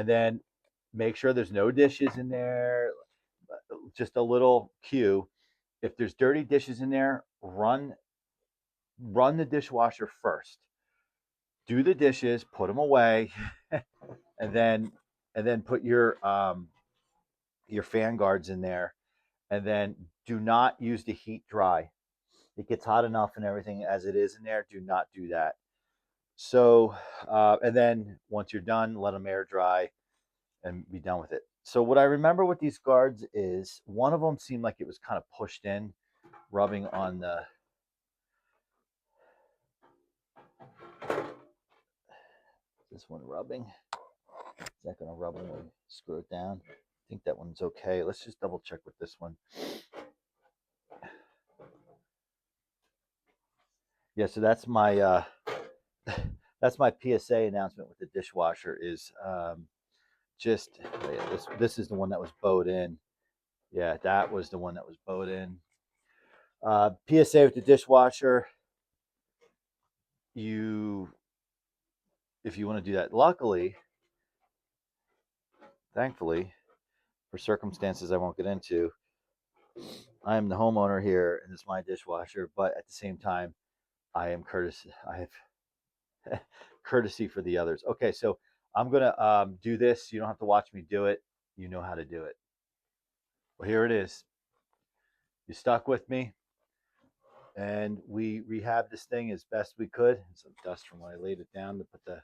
then make sure there's no dishes in there. Just a little cue. If there's dirty dishes in there, run the dishwasher first. Do the dishes, put them away, and then put your fan guards in there, and then do not use the heat dry. It gets hot enough and everything as it is in there. Do not do that. So, and then once you're done, let them air dry and be done with it. So what I remember with these guards is one of them seemed like it was kind of pushed in, rubbing on this one rubbing. Is that going to rub when we screw it down? I think that one's okay. Let's just double check with this one. Yeah, so that's my that's my PSA announcement with the dishwasher is just this is the one that was bowed in. Yeah, that was the one that was bowed in. PSA with the dishwasher, if you want to do that, luckily, thankfully, for circumstances I won't get into, I am the homeowner here and it's my dishwasher, but at the same time, I am courtesy. I have courtesy for the others. Okay, so I'm gonna do this. You don't have to watch me do it. You know how to do it. Well, here it is. You stuck with me, and we rehabbed this thing as best we could. Some dust from when I laid it down to put the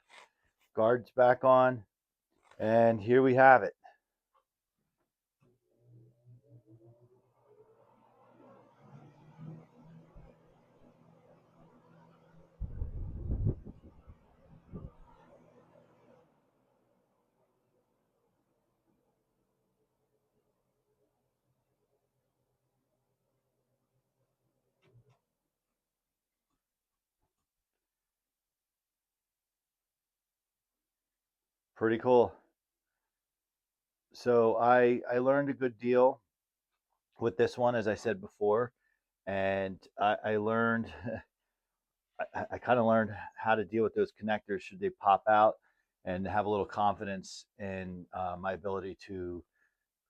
guards back on, and here we have it. Pretty cool. So I learned a good deal with this one, as I said before, and I learned I kind of learned how to deal with those connectors should they pop out, and have a little confidence in my ability to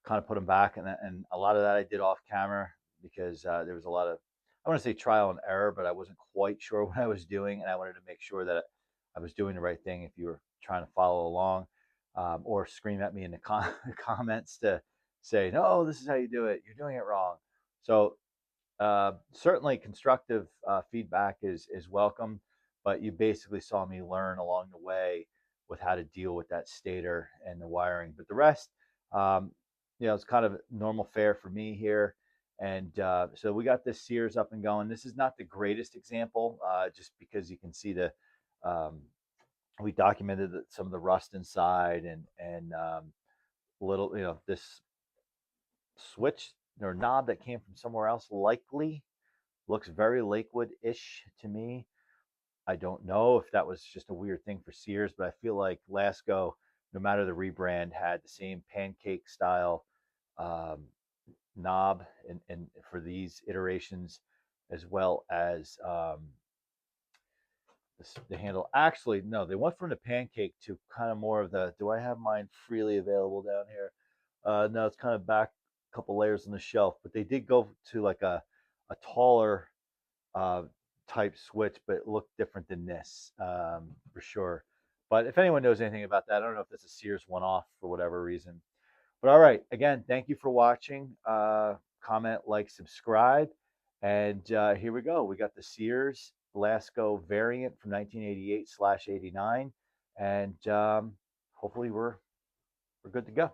kind of put them back. And a lot of that I did off camera because there was a lot of, I want to say trial and error, but I wasn't quite sure what I was doing, and I wanted to make sure that I was doing the right thing. If you were trying to follow along, or scream at me in the comments to say, no, this is how you do it, you're doing it wrong. So certainly constructive feedback is welcome, but you basically saw me learn along the way with how to deal with that stator and the wiring. But the rest, um, it's kind of normal fare for me here. And so we got this Sears up and going. This is not the greatest example, just because you can see um, we documented some of the rust inside, and little, this switch or knob that came from somewhere else likely looks very Lakewood-ish to me. I don't know if that was just a weird thing for Sears, but I feel like Lasko, no matter the rebrand, had the same pancake style um, knob and for these iterations, as well as the handle. Actually, no, they went from the pancake to kind of more of the. Do I have mine freely available down here? No, it's kind of back a couple layers on the shelf, but they did go to like a taller uh, type switch, but it looked different than this, for sure. But if anyone knows anything about that, I don't know if that's a Sears one off for whatever reason. But all right, again, thank you for watching. Comment, like, subscribe. And here we go. We got the Sears Lasko variant from 1988/89. And hopefully we're good to go.